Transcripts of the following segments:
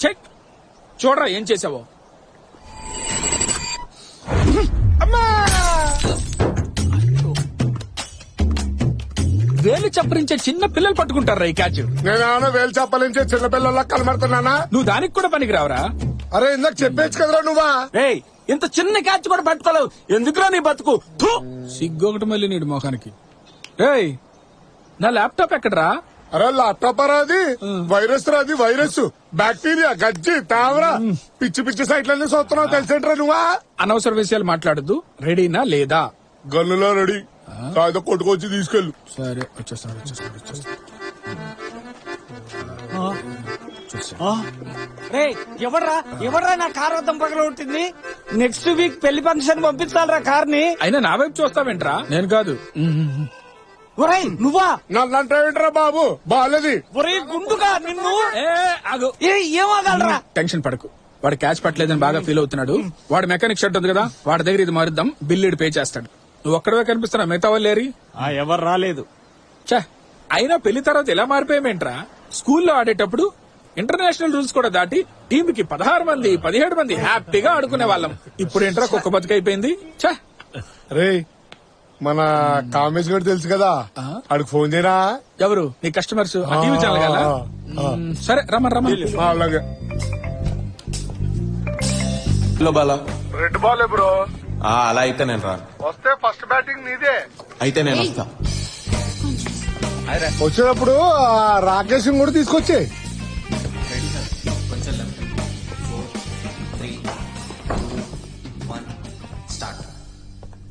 Check చూడరా ఏం చేసావో. వేలు చప్పరించే చిన్న పిల్లలు పట్టుకుంటారా ఈ క్యాచ్. నేనేమన్నా వేలు చెప్పాలించే చిన్నపిల్లల్లా కనబడుతున్నానా? నువ్వు దానికి కూడా పనికి రావరా? అరే ఇందాక చెప్పేచ్చు కదరా నువ్వా? ఏయ్ ఇంత చిన్న క్యాచ్ కూడా పట్టుకోలేవు, ఎందుకురా నీ బతుకు? థు! సిగ్గొకటి మళ్ళీ నీడు మొఖానికి. ఏయ్ నా ల్యాప్టాప్ ఎక్కడరా? అరే ల్యాప్టాప్ అది వైరస్ రా, అది వైరస్ బ్యాక్టీరియా గజ్జి తావరా పిచ్చి పిచ్చి సైట్లన్నీ చూస్తున్నావు తెలిసేంట్రా నువ్వా? అనవసర విషయాలు మాట్లాడద్దు. రెడీనా లేదా? గన్నులో రెడీ, కాదు కొట్టుకొచ్చి తీసుకెళ్ళు. సరే వచ్చేస్తాను. రేయ్ ఎవడ్రా నా కార్ వద్దం పగల ఉంటుంది? నెక్స్ట్ వీక్ పెళ్లి ఫంక్షన్ పంపించాలరా కార్ ని. అయినా నా వైపు చూస్తావేంట్రా? నేను కాదు. ఒరేయ్ నువ్వా? నన్నంటే ఏంట్రా బాబు బాలేది. ఒరేయ్ గుండుగా నిన్ను. ఆగు. ఏమగలరా? టెన్షన్ పడకు. వాడు క్యాచ్ పట్టలేదని బాగా ఫీల్ అవుతున్నాడు. వాడు మెకానిక్ షర్ట్ ఉంది కదా, వాడి దగ్గర ఇది మారుద్దాం, బిల్లుడు పే చేస్తాడు. నువ్వు ఒక్కడవే కనిపిస్తున్నా, మిగతా వాళ్ళు లేరి. ఎవరు రాలేదు. చా అయినా పెళ్లి తర్వాత ఎలా మారిపోయామేంట్రా? స్కూల్లో ఆడేటప్పుడు ఇంటర్నేషనల్ రూల్స్ కూడా దాటి టీంకి 16 మంది 17 మంది హ్యాపీగా ఆడుకునే వాళ్ళం. ఇప్పుడు ఏంట్రా కుక్క బతికైపోయింది. చా రే మన కామేష్ గారు తెలుసు కదా, ఆడికి ఫోన్ చేయరా? ఎవరు నీ కస్టమర్స్? టీవీ ఛానల్ కదా. సరే రమ్మని. అలాగే. Hello Bala. Red ball bro. అలా అయితే నేను రాను. వస్తే ఫస్ట్ బ్యాటింగ్ నీదే. అయితే నేను వస్తా. వచ్చేటప్పుడు రాకేష్ కూడా తీసుకొచ్చే.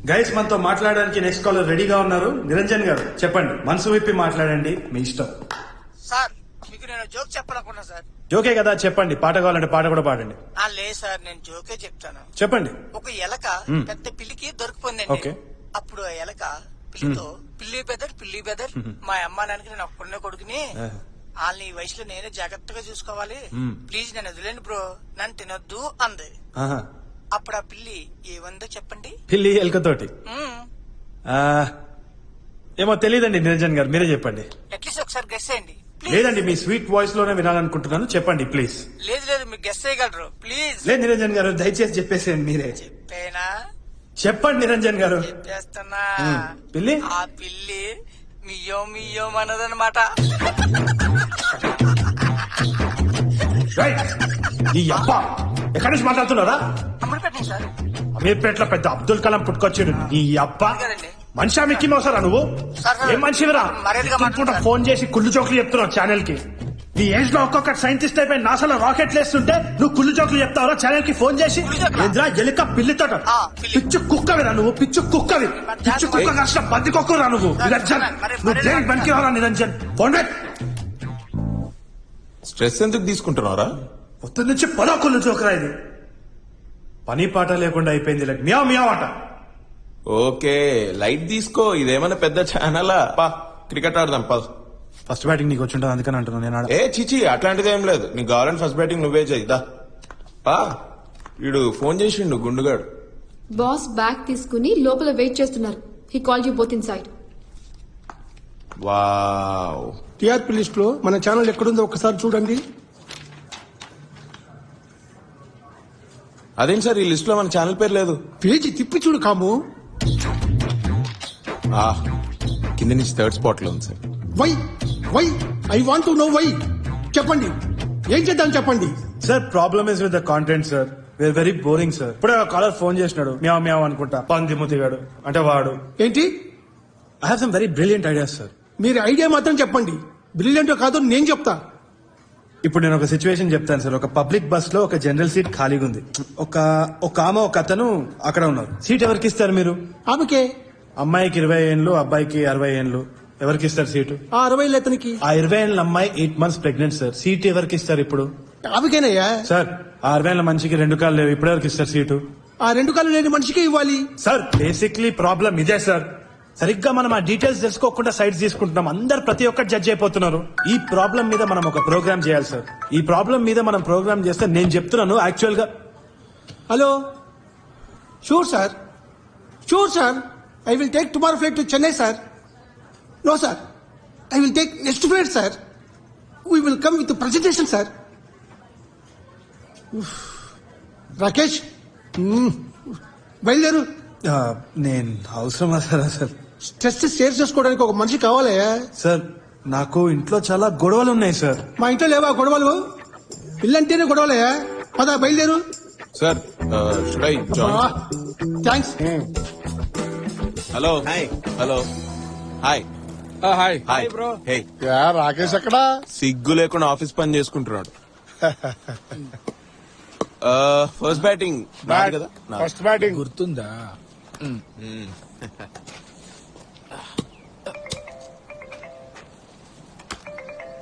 గైస్ మనతో మాట్లాడడానికి నెక్స్ట్ కాలర్ రెడీగా ఉన్నారు. నిరంజన్ గారు చెప్పండి, మనసు విప్పి మాట్లాడండి, మీ ఇష్టం. సార్ మీకు నేను జోక్ చెప్పాలనుకున్నా సార్. జోకే కదా, చెప్పండి. పాట కావాలంటే పాట కూడా పాడండి. లేదు సార్ నేను జోకే చెప్తాను. చెప్పండి. ఒక ఎలక పెద్ద పిల్లికి దొరికిపోయిందండి. ఓకే. అప్పుడు ఆ ఎలక పిల్లితో పిల్లి బెదర్ మా అమ్మ నాన్నకి నేను ఒక్కడనే కొడుకుని వాళ్ళని ఈ వయసులో నేనే జాగ్రత్తగా చూసుకోవాలి, ప్లీజ్ నన్ను వదిలేండి బ్రో, నన్ను తినొద్దు అంది. ఆహా. అప్పుడు ఆ పిల్లి ఏమందో చెప్పండి. పిల్లి ఎలుకతోటి ఏమో తెలియదండి. నిరంజన్ గారు మీరే చెప్పండి. అట్లీస్ట్ ఒకసారి గెస్ చేయండి ప్లీజ్. లేదండి, మీ స్వీట్ వాయిస్ లోనే వినాలనుకుంటున్నాను, చెప్పండి ప్లీజ్. లేదు మీరు గెస్ చేయగలరు ప్లీజ్. లేదు నిరంజన్ గారు, దయచేసి చెప్పేసేయండి మీరే. చెప్పేనా? చెప్పండి నిరంజన్ గారు. చెప్పేస్తున్నా. పిల్లి ఆ పిల్లి మియ్యో అన్నదన్నమాట. ఈ అబ్బ ఎక్కడి నుంచి మాట్లాడుతున్నారా? అమ్మడి పెట్టండి సార్. అమీర్పేటలో పెద్ద అబ్దుల్ కలాం పుట్టుకొచ్చాడు. ఈ అబ్బ కదండి. మనిషి మిక్కి మోసారా నువ్వు? సార్, ఏం మనిషివిరా? మర్యాదగా మాట్లాడండి. ఫోన్ చేసి కుళ్ళు జోకులు చెప్తున్నావు ఛానల్ కి. నీ ఏజ్ లో ఒక్కొక్క సైంటిస్ట్ అయిపోయి నాసాలో రాకెట్లు వేస్తుంటే నువ్వు కుళ్ళు జోకులు చెప్తావరా ఛానల్ కి ఫోన్ చేసి? ఏంద్రా ఎలుక పిల్లితో పిచ్చు కుక్కవిరా నువ్వు, పిచ్చు కుక్కవి. పిచ్చు కుక్క కాసిన బంది కుక్కరా నువ్వు. నిరంజన్ నువ్వు దేనికి పనికి రావరా నిరంజన్? ఫోన్ పెట్. స్ట్రెస్ ఎందుకు తీసుకుంటున్నారా? పొద్దు నుంచి పదో కుళ్ళు జోకురా ఇది. పని పాట లేకుండా అయిపోయింది. లైక్ మియా మియా ఆట. ఓకే లైట్ తీసుకో, ఇదేమైనా పెద్ద ఛానలా? పా క్రికెట్ ఆడదాం పా. ఫస్ట్ బ్యాటింగ్ నీకు వచ్చి ఉంటుంది అందుకని అంటున్నాను నేను. ఏ చిచి అట్లాంటిది ఏం లేదు. నీకు కావాలంటే ఫస్ట్ బ్యాటింగ్ నువ్వే చేయిదా. పా వీడు ఫోన్ చేసిండు గుండుగాడు. బాస్ బ్యాగ్ తీసుకుని లోపల వెయిట్ చేస్తున్నారు. He call you both in side. Wow. TRP list లో మన ఛానల్ ఎక్కడుందో ఒకసారి చూడండి. అదేం సార్ ఈ లిస్ట్ లో మన ఛానల్ పేరు లేదు? పేజీ తిప్పి చూడు కాము. కింద నుంచి థర్డ్ స్పాట్ లో ఉంది sir. Why I want to know why. చెప్పండి ఏం చేద్దాం చెప్పండి. Sir problem is with the content sir. We are very boring sir. ఇప్పుడే కాలర్ ఫోన్ చేసినాడు, మ్యావ్ మ్యావ్ అనుకుంటా, పంది ముతిగాడు అంటే వాడు. ఏంటి? I have some very brilliant ideas sir. మీరు ఐడియా మాత్రం చెప్పండి, బ్రిలియంట్ కాదో నేను చెప్తా. ఇప్పుడు నేను ఒక సిచ్యువేషన్ చెప్తాను సార్. ఒక పబ్లిక్ బస్ లో ఒక జనరల్ సీట్ ఖాళీగా ఉంది. ఒక ఆమె ఒక అతను అక్కడ ఉన్నారు. సీట్ ఎవరికి ఇస్తారు మీరు? ఆమెకే. అమ్మాయికి 20 ఏళ్ళు, అబ్బాయికి 60 ఏళ్ళు. ఎవరికి ఇస్తారు సీటు? ఆ 60 అతనికి. ఆ 20 ఏళ్ళ అమ్మాయి 8 months ప్రెగ్నెంట్ సార్. సీట్ ఎవరికి ఇస్తారు ఇప్పుడు? ఆమెకేనయ్యా. సార్ ఆ 60 ఏళ్ళ మనిషికి 2 కాళ్ళు లేవు, ఇప్పుడు ఎవరికి ఇస్తారు సీటు? ఆ 2 కాళ్ళు లేని మనిషికి ఇవ్వాలి. సార్ బేసిక్లీ ప్రాబ్లం ఇదే సార్. సరిగ్గా మనం ఆ డీటెయిల్స్ తెలుసుకోకుండా సైట్స్ తీసుకుంటున్నాం. అందరు ప్రతి ఒక్కటి జడ్జ్ అయిపోతున్నారు. ఈ ప్రాబ్లం మీద మనం ఒక ప్రోగ్రామ్ చేయాలి సార్. ఈ ప్రాబ్లం మీద మనం ప్రోగ్రామ్ చేస్తే నేను చెప్తున్నాను యాక్చువల్ గా. Hello. Sure sir, I will take tomorrow flight to Chennai sir. No sir, I will take next flight sir. We will come with presentation sir. Rakesh బయలుదేరు. నేను అవసరమా సార్? స్ట్రెస్ షేర్ చేసుకోవడానికి ఒక మనిషి కావాలి. సార్ నాకు ఇంట్లో చాలా గొడవలు ఉన్నాయి సార్. మా ఇంట్లో లేవా గొడవలు? ఇల్లంటేనే గొడవలే. పద బయలుదేరు. Sir should I join? Thanks. Hello hello hi hi hi bro. హే రాకేష్ ఎక్కడా? సిగ్గు లేకుండా ఆఫీస్ పని చేసుకుంటున్నాడు. ఫస్ట్ బ్యాటింగ్ కదా నాది. First batting. గుర్తుందా?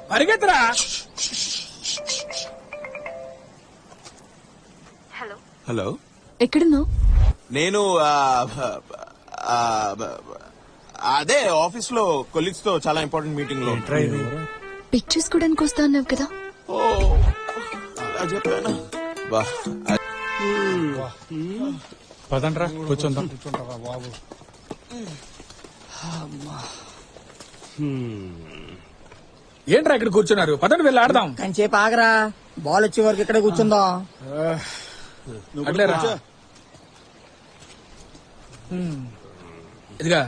పరిగెత్తరా. హలో ఎక్కడున్నావు? నేను అదే ఆఫీస్ లో కొలీగ్స్ తో చాలా ఇంపార్టెంట్ మీటింగ్ లో పిక్ చేసుకోవడానికి వస్తా అన్నావు కదా. ఓ అలా చెప్పానా? బా పదండ్రా కూర్చుందాం. ఏంట్రా ఇక్కడ కూర్చున్నారు? పదండి వెళ్ళి ఆడదాం. కంచేపు ఆగరా, బాల్ వచ్చే వరకు ఇక్కడ కూర్చుందాం. అట్లేరా. ఇదిగా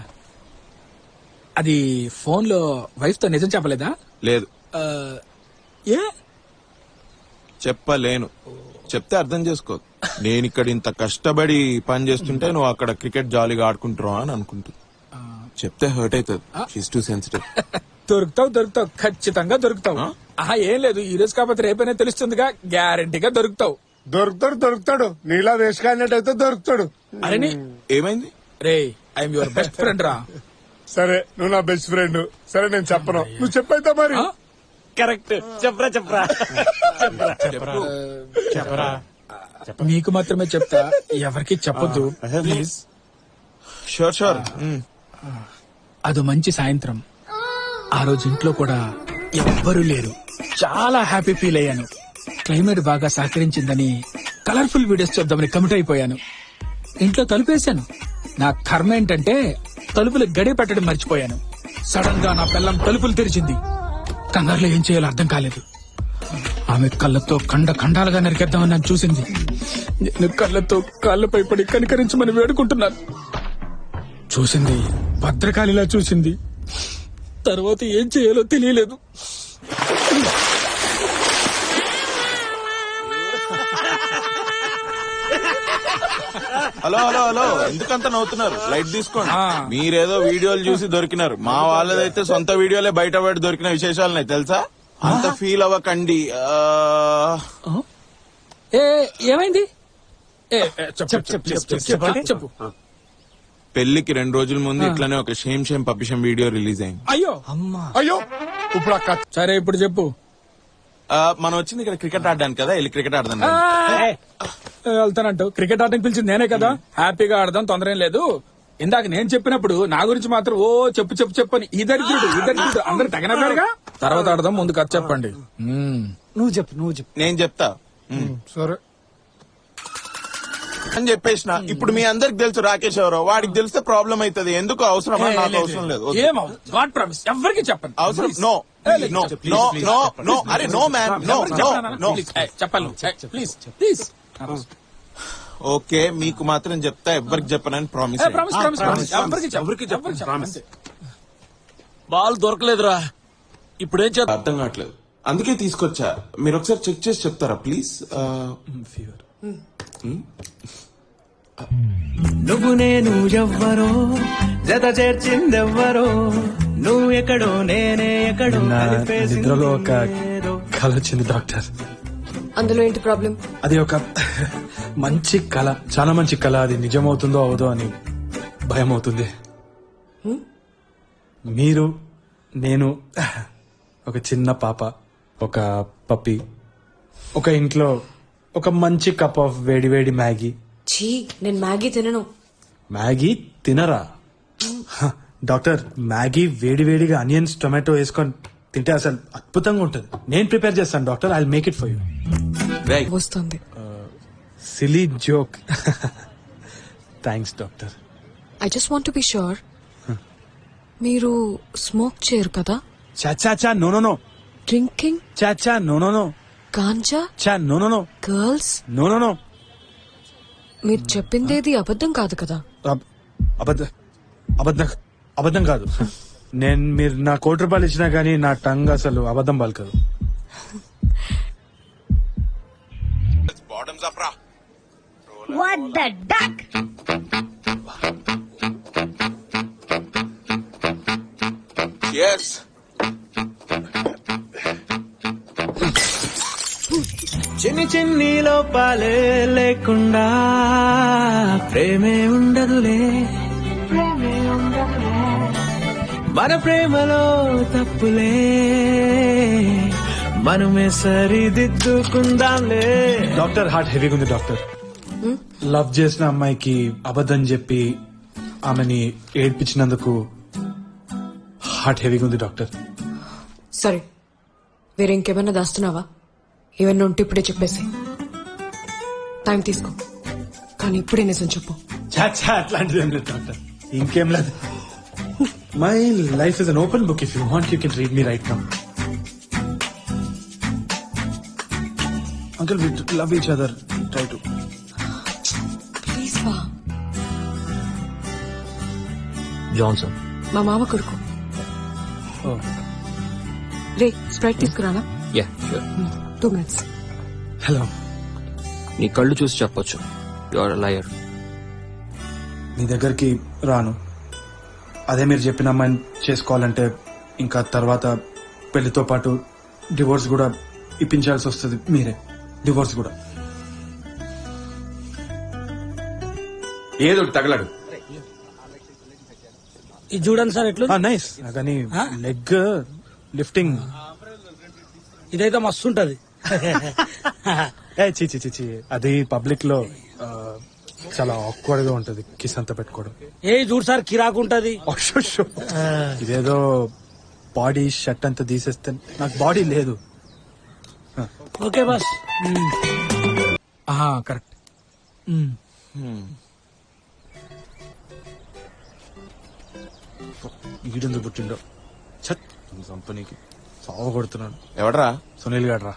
అది ఫోన్ లో వైఫ్ తో నిజం చెప్పలేదా? లేదు ఆ, ఏ చెప్పలేను. చెప్తే అర్థం చేసుకో. నేను ఇక్కడ ఇంత కష్టపడి పని చేస్తుంటే నువ్వు అక్కడ క్రికెట్ జాలీగా ఆడుకుంటున్నావు అని అనుకుంటుంది. చెప్తే హర్ట్ అవుతుంది. She's too sensitive. దొరుకుతావు ఖచ్చితంగా దొరుకుతావు. ఆహా ఏం లేదు, ఈ రోజు కాకపోతే రేపైనా తెలుస్తుందిగా. గ్యారంటీగా దొరుకుతావు. దొరుకుతాడు. నీలా వేసుకాడినట్టయితే దొరుకుతాడు. అరే ఏమైంది? రే ఐఎమ్ యువర్ బెస్ట్ ఫ్రెండ్ రా. సరే నువ్వు నా బెస్ట్ ఫ్రెండ్. సరే నేను చెప్పను, నువ్వు చెప్పైతే మరి. కరెక్ట్. చెప్పరా చెప్పరా. నీకు మాత్రమే చెప్తా, ఎవరికి చెప్పొద్దు ప్లీజ్. షూర్. అది మంచి సాయంత్రం. ఆ రోజు ఇంట్లో కూడా ఎవ్వరూ లేరు. చాలా హ్యాపీ ఫీల్ అయ్యాను. క్లైమేట్ బాగా సహకరించిందని కలర్ఫుల్ వీడియోస్ చూద్దామని కమిట్ అయిపోయాను. ఇంట్లో తలుపేశాను. నా కర్మ ఏంటంటే తలుపులు గడి పెట్టడం మర్చిపోయాను. సడన్ గా నా పిల్లం తలుపులు తెరిచింది. కంగారులో ఏం చేయాలో అర్థం కాలేదు. ఆమె కళ్ళతో ఖండాలుగా నరికేద్దామని నన్ను చూసింది. నేను కళ్ళతో కాళ్ళపై పడి కనికరించమని వేడుకుంటున్నాను. చూసింది భద్రకాళిలా చూసింది. తర్వాత ఏం చేయాలో తెలియలేదు. హలో ఎందుకంత నవ్వుతున్నారు? లైట్ తీసుకోండి. మీరేదో వీడియోలు చూసి దొరికినారు. మా వాళ్ళదైతే సొంత వీడియోలే బయట పడి దొరికిన విశేషాలున్నాయి తెలుసా? అంత ఫీల్ అవ్వకండి. ఏమైంది? చెప్పు. పెళ్లికి 2 రోజుల ముందు ఇట్లానే ఒక షేమ్ పప్పిషం వీడియో రిలీజ్ అయింది. అయ్యో ఇప్పుడు సరే ఇప్పుడు చెప్పు. మనం వచ్చింది ఇక్కడ క్రికెట్ ఆడడానికి కదా, వెళ్ళి క్రికెట్ ఆడదాం. వెళ్తానంటూ క్రికెట్ ఆడడానికి పిలిచింది నేనే కదా. హ్యాపీగా ఆడదాం, తొందర ఏం లేదు. ఇందాక నేను చెప్పినప్పుడు నా గురించి మాత్రం ఓ చెప్పు అని ఈ దరిద్రుడు అందరు తగినగా. తర్వాత ఆడదాం, ముందు కథ చెప్పండి. నువ్వు చెప్పు. నేను చెప్తా. సరే అని చెప్పేసిన. ఇప్పుడు మీ అందరికి తెలుసు రాకేష్ ఎవరో. వాడికి తెలిస్తే ప్రాబ్లం అవుతుంది. ఎందుకు అవసరమా? నాకు అవసరం లేదు. గాడ్ ప్రామిస్ ఎవరికి చెప్పండి. అవసరం నో. అరే నో మ్యాన్, నో. చెప్పాలి ప్లీజ్. ఓకే మీకు మాత్రం చెప్తా, ఎవ్వరికి చెప్పనని ప్రామిస్. బాల్ దొరకలేదురా. ఇప్పుడేం చేద్దాం? అర్థం కావట్లేదు, అందుకే తీసుకొచ్చా. మీరు ఒకసారి చెక్ చేసి చెప్తారా ప్లీజ్? నువ్వు నేను ఎవ్వరో జత చేర్చిందెవ్వరో, నువ్వు ఎక్కడో నేనే ఎక్కడో. నిద్రలో ఒక కళ వచ్చింది డాక్టర్. అందులో ఏంటి ప్రాబ్లం? అది ఒక మంచి కళ, చాలా మంచి కళ. అది నిజమవుతుందో అవదో అని భయం అవుతుంది. మీరు, నేను, ఒక చిన్న పాప, ఒక పప్పి, ఒక ఇంట్లో ఒక మంచి కప్ ఆఫ్ వేడి మ్యాగీ. ఛీ, నేను మ్యాగీ తినను. మ్యాగీ తినరా? డాక్టర్, మ్యాగీ వేడిగా ఆనియన్స్ టొమాటో వేసుకొని తింటే అసలు అద్భుతంగా ఉంటుంది. నేను ప్రిపేర్ చేస్తాను doctor. I make it for you. వస్తుంది. Silly joke. Thanks doctor. I just want to be sure. మీరు స్మోక్ చేయరు కదా? చా నో. డ్రింకింగ్, చా నో నో నో గాంజా, చా no no no girls. No no no మీరు చెప్పిందేది అబద్ధం కాదు కదా? అబద్ధం కాదు. మీరు నా ₹1 ఇచ్చినా గానీ నా టంగ్ అసలు అబద్ధం పలకదు. బాటమ్స్ అప్ రా. What the duck? Yes. చిన్ని చిన్ని లోపాలే లేకుండా ప్రేమే ఉండదులే. మన ప్రేమలో తప్పులే మనమే సరిదిద్దుకుందాంలే. డాక్టర్ హార్ట్ హెవీగా ఉంది డాక్టర్. లవ్ చేసిన అమ్మాయికి అబద్ధం చెప్పి ఆమెని ఏడ్పించినందుకు హార్ట్ హెవీగా ఉంది డాక్టర్. సరే, వేరే ఇంకేమైనా దాస్తున్నావా? ఏమన్నా ఉంటే ఇప్పుడే చెప్పేసి. టైం తీసుకో, కానీ ఇప్పుడే నిజం చెప్పు. చాచా అట్లాంటిది ఏం లేదు డాక్టర్. ఇంకేం లేదు. My life is an open book. If you want you can read me right now. Uncle we love each other. Try to. Please వా. జాన్సన్ మా మామ కొడుకు. రే, స్ప్రైట్ తీసుకురానా? 2 minutes. హలో. నీ కళ్ళు చూసి చెప్పొచ్చు యు ఆర్ లయర్. మీ దగ్గరికి రాను. అదే మీరు చెప్పిన అమ్మాయిని చేసుకోవాలంటే ఇంకా తర్వాత పెళ్లితో పాటు డివోర్స్ కూడా ఇప్పించాల్సి వస్తుంది. మీరే డివోర్స్ కూడా. ఏదో తగలడు. ఇది చూడండి సార్ ఎట్లు. నైస్. కానీ లెగ్ లిఫ్టింగ్ ఇదైతే మస్తు ఉంటది. చి అది పబ్లిక్ లో చాలా ఆక్వర్డ్ గా ఉంటది కిస్ అంతా పెట్టుకోవడం. ఏ చూడు సార్ కిరాకు ఉంటది. ఇదేదో బాడీ షర్ట్ అంతా తీసేస్తే నాకు బాడీ లేదు. Okay bus. కరెక్ట్. ఈడెందుకు పుట్టిండో కంపెనీకి సాగు కొడుతున్నాడు. ఎవడరా? సునీల్ గాడ్రా.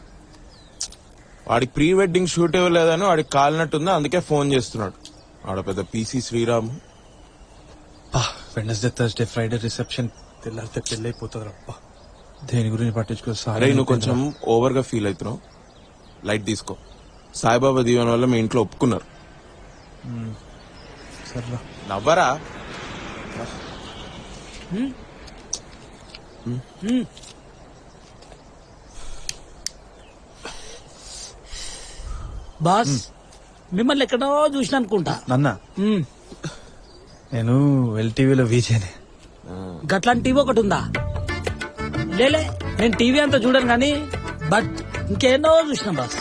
వాడికి ప్రీ వెడ్డింగ్ షూట్ ఇవ్వలేదని వాడికి కాలినట్టుంది, అందుకే ఫోన్ చేస్తున్నాడు. ఆడ పెద్ద PC Sriram. Wednesday Thursday Friday reception, తెల్లారితే పెళ్లి అయిపోతుంది రప్ప. దేని గురించి పట్టించుకో. అరే నువ్వు కొంచెం ఓవర్ గా ఫీల్ అవుతున్నావు. లైట్ తీసుకో. సాయిబాబా దీవెన వల్ల మీ ఇంట్లో ఒప్పుకున్నారు. సర్రా నవ్వరా? బాస్ మిమ్మల్ని ఎక్కడో చూసిన అనుకుంటా. నన్న నేను ఎల్టీవీలో వీజేనే. గట్లాంటి టీవీ ఒకటి ఉందా? లేలే, నేను టీవీ అంతా చూడను కానీ బట్ ఇంకేనో చూసిన బాస్.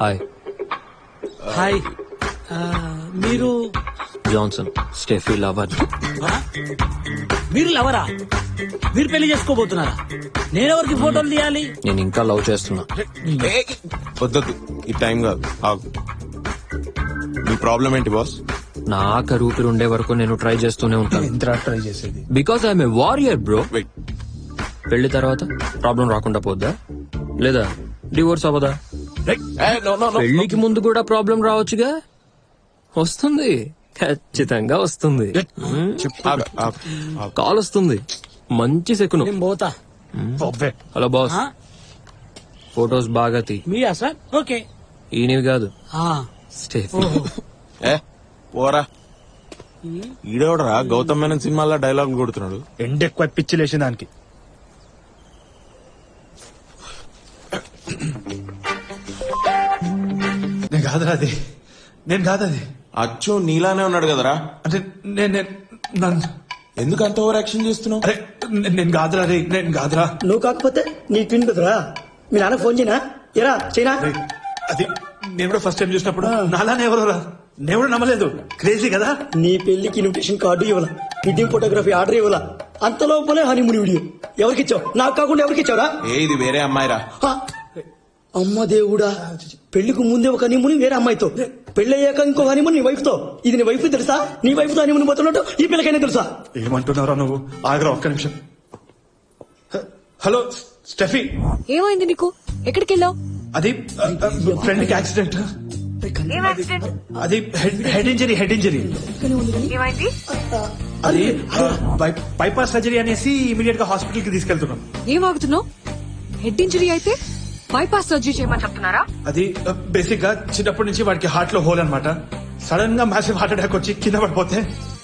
హాయ్. హాయ్. మీరు జాన్సన్ స్టెఫీ లవర్. మీరు లవరా? మీరు పెళ్లి చేసుకోబోతున్నారా? నేనెవరికి ఫోటోలు తీయాలి? నేను ఇంకా లవ్ చేస్తున్నా. వద్దొద్దు, ఈ టైం కాదు. ఆగు. మీ ప్రాబ్లం ఏంటి బాస్? నా ఆఖరి ఊపిరి ఉండే వరకు నేను ట్రై చేస్తూనే ఉంటాను. ఎంత ట్రై చేసేది? Because I'm a warrior bro. Wait, పెళ్లి తర్వాత ప్రాబ్లం రాకుండా పోద్దా? లేదా డివోర్స్ అవ్వదా? పెళ్లికి ముందు కూడా ప్రాబ్లం రావచ్చుగా. వస్తుంది, ఖచ్చితంగా వస్తుంది. కాల్ వస్తుంది, మంచి సెకును. నేను పోతా. హలో బాస్, ఫొటోస్ బాగా తీ. మీయా సార్? ఓకే. ఈయనవి కాదు, స్టెఫీ. పోరా. ఈడేవడరా గౌతమ్ మేనన్ సినిమాల్లో డైలాగులు కొడుతున్నాడు. ఎండ ఎక్కువ పిచ్చి లేచిన దానికి. నేను కాదురా అది. నేను కాదది. అచ్చో నీలానే ఉన్నాడు కదరా. అంటే ఎందుకు అంత ఓవర్ యాక్షన్ చేస్తున్నావు? అరే నేను కాదురా రే. నేను కాదురా. నువ్వు కాకపోతే నీ ట్విన్ బెదరా. మీ నాన్న ఫోన్ చేయనా? ఎరా చేయనా? అది నేను కూడా ఫస్ట్ టైం చూసినప్పుడు నాలానే ఎవరు రా. నేను కూడా నమ్మలేదు. క్రేజీ కదా. నీ పెళ్లికి ఇన్విటేషన్ కార్డు ఇవ్వాల, వెడ్డింగ్ ఫోటోగ్రఫీ ఆర్డర్ ఇవ్వాల, అంత లోపలే హనీమూన్ వీడియో. ఎవరికిచ్చావు? నాకు కాకుండా ఎవరికిచ్చావురా? ఏ ఇది వేరే అమ్మాయిరా. అమ్మ దేవుడా, పెళ్లికి ముందే ఒక హనీమూన్ వేరే అమ్మాయితో, పెళ్లి అయ్యాక ఇంకో హనీమూన్ నీ వైఫ్ తో. ఇది నీ వైఫ్ తెలుసా? నీ వైఫ్ తో హనీమూన్ పోతున్నట్టు ఈ పిల్లకైనా తెలుసా? ఏమంటున్నారా నువ్వు? ఆగరా ఒక్క నిమిషం. హలో స్టెఫీ, ఏమైంది నీకు? ఎక్కడికి వెళ్ళావు? అది ఫ్రెండ్ కి యాక్సిడెంట్. అది హెడ్ ఇంజరీ. అది బైపాస్ సర్జరీ అనేసి ఇమీడియట్ గా హాస్పిటల్ కి తీసుకెళ్తున్నాం. ఏం ఆగుతున్నావు? హెడ్ ఇంజరీ అయితే బైపాస్ సర్జరీ చేయమని చెప్తున్నారా? అది బేసిక్ గా చిన్నప్పటి నుంచి వాడికి హార్ట్ లో హోల్ అన్నమాట. సడన్ గా మ్యాసివ్ హార్ట్ అటాక్ వచ్చి కింద పడిపోతే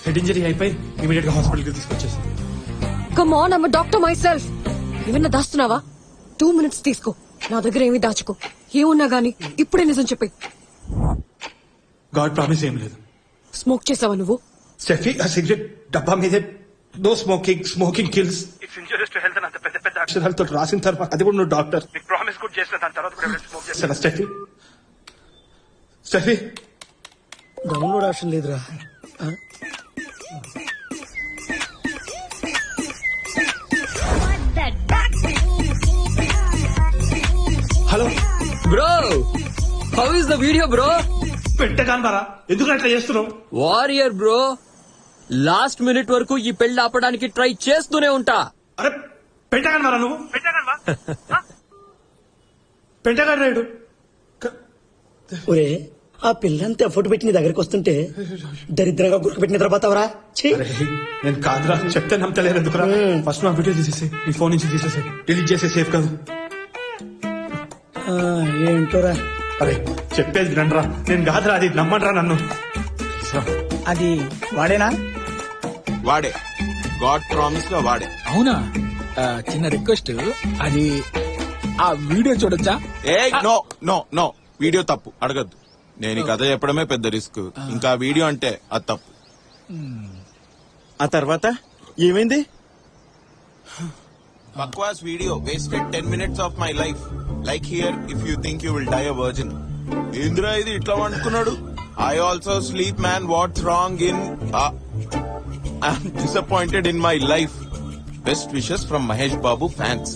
హెడ్ ఇంజరీ అయిపోయి ఇమీడియట్ గా హాస్పిటల్ కి తీసుకొచ్చేసి. Come on, I'm doctor my self. ఏమన్నా దాస్తున్నావా? 2 minutes తీసుకో. నా దగ్గర ఏమీ దాచుకో. ఏమున్నా గానీ ఇప్పుడే నిజం చెప్పి. గాడ్ ప్రామిస్ ఏం లేదు. స్మోక్ చేసావా నువ్వు? స్టెఫీ, ఆ సిగరెట్ డబ్బా మీదే no smoking kills, it's injurious to health అని అంత పెద్ద పెద్ద అక్షరాలతో రాసిన తర్వాత, అది కూడా నువ్వు డాక్టర్ ప్రామిస్ కూడా చేసిన దాని తర్వాత కూడా స్మోక్ చేస్తాను. స్టెఫీ డౌన్లోడ్ ఆప్షన్ లేదురా. Hello bro, how is the video bro? పెట్టగానరా, ఎందుకు అట్లా చేస్తున్నావు? వారియర్ బ్రో, లాస్ట్ మినిట్ వరకు ఈ పెళ్లి ఆపడానికి ట్రై చేస్తూనే ఉంటా. అరే పెట్టగానరా నువ్వు? పెట్టగాడు ఒరే, ఆ పిల్లంతా ఎఫర్ట్ పెట్టి నీ దగ్గరికి వస్తుంటే దరిద్రంగా గురికి పెట్టిన తర్వాతవరా? నేను కాదురా, చెప్తే నమ్మతలేదు ఎందుకురా? ఫస్ట్ నా వీడియో తీసేసి నీ ఫోన్ నుంచి తీసేసి డిలీట్ చేసే సేఫ్ కాదు. ఏంటోరా, అరే చెప్పేది రండ్రా, నేను కాదురా, అది నమ్మండ్రా నన్ను. అది వాడేనా? వాడే, గాడ్ ప్రామిస్ గా వాడే. అవునా? చిన్న రిక్వెస్ట్, అది ఆ వీడియో చూడొచ్చా? ఏ నో నో నో, వీడియో తప్పు, అడగద్దు. నేను ఈ కథ చెప్పడమే పెద్ద రిస్క్, ఇంకా వీడియో అంటే అది తప్పు. ఆ తర్వాత ఏమైంది? బక్వాస్ video wasted 10 minutes of my life. Like here, if you think you will die a virgin. ఏంద్రా ఇది ఇట్లా వండుకున్నాడు? I also sleep, man. What's wrong in? I'm disappointed in my life. Best wishes from Mahesh Babu fans.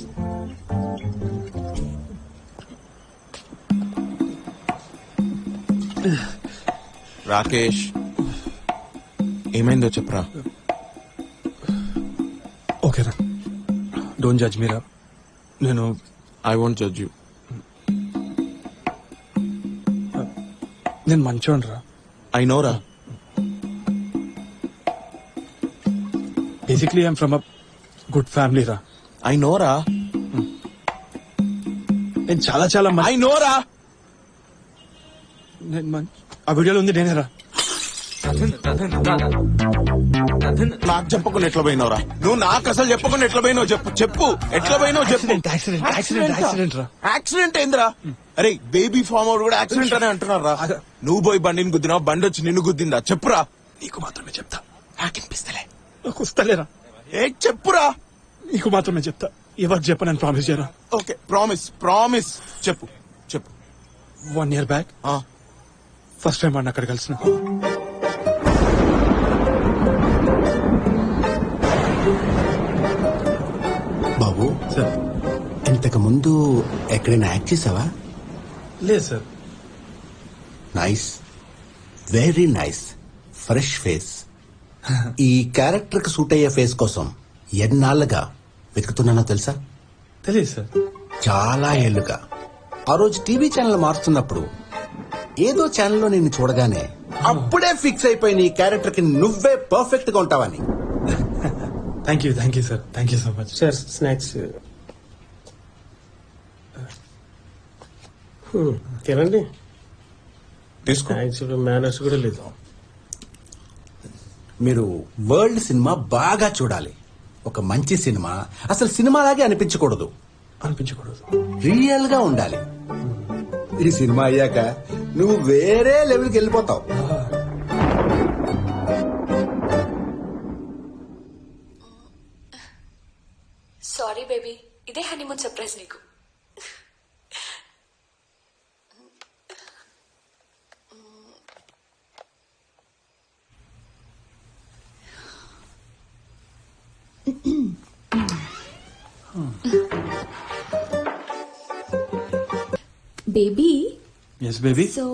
Rakesh, ఏమైందో చెప్పరా. ఓకేరా, don't judge మీరా. నేను I won't judge you. నేను మంచోడ్రా. I నోరా. Basically I'm from a good family రా. I నోరా. నేను చాలా చాలా ఐ నోరా. ఆ వీడియోలో ఉంది నేనేరా. నాకు చెప్పకుండా ఎట్లా పోయినవరా నువ్వు? నాకు అసలు చెప్పకుండా ఎట్లా పోయినావు? చెప్పు ఎట్లా పోయినావు చెప్పు. యాక్సిడెంట్ రా. యాక్సిడెంట్ ఏందిరా? అరే బేబీ ఫార్మర్ కూడా యాక్సిడెంట్ అనే అంటున్నారా? నువ్వు పోయి బండిని గుద్దినావు, బండి వచ్చి నిన్ను గుద్దిందా? చెప్పురా. నీకు మాత్రమే చెప్తా, నాకినిపిస్తలే. నాకు వస్తలేరా. ఏ చెప్పురా. నీకు మాత్రమే చెప్తా, ఎవరికి చెప్పనని ప్రామిస్ చేయరా. ఓకే, ప్రామిస్ చెప్పు. 1 year బ్యాక్ ఫస్ట్ టైం వాడిని అక్కడ కలిసిన. బాబు సార్, ఇంతకు ముందు ఎక్కడైనా యాక్ట్ చేసావా? లేదు sir. Nice, very nice, fresh face. ఈ క్యారెక్టర్ కి సూట్ అయ్యే ఫేస్ కోసం ఎన్నాళ్ళుగా వెతుకుతున్నానో తెలుసా? తెలియదు సార్. చాలా ఏళ్లుగా. ఆ రోజు టీవీ ఛానల్ మారుతున్నప్పుడు ఏదో ఛానల్లో నిన్ను చూడగానే అప్పుడే ఫిక్స్ అయిపోయిన ఈ క్యారెక్టర్ కి నువ్వే పర్ఫెక్ట్ గా ఉంటావని. Thank you sir, thank you so much. Sir snacks తినండి. తీసుకో. మేనర్స్ కూడా లేదు. మీరు వరల్డ్ సినిమా బాగా చూడాలి. ఒక మంచి సినిమా అసలు సినిమాలాగే అనిపించకూడదు, రియల్ గా ఉండాలి. ఈ సినిమా అయ్యాక నువ్వు వేరే లెవెల్కి వెళ్ళిపోతావు. సారీ బేబీ, ఇదే హనీమూన్ సర్ప్రైజ్ నీకు. Baby yes baby. So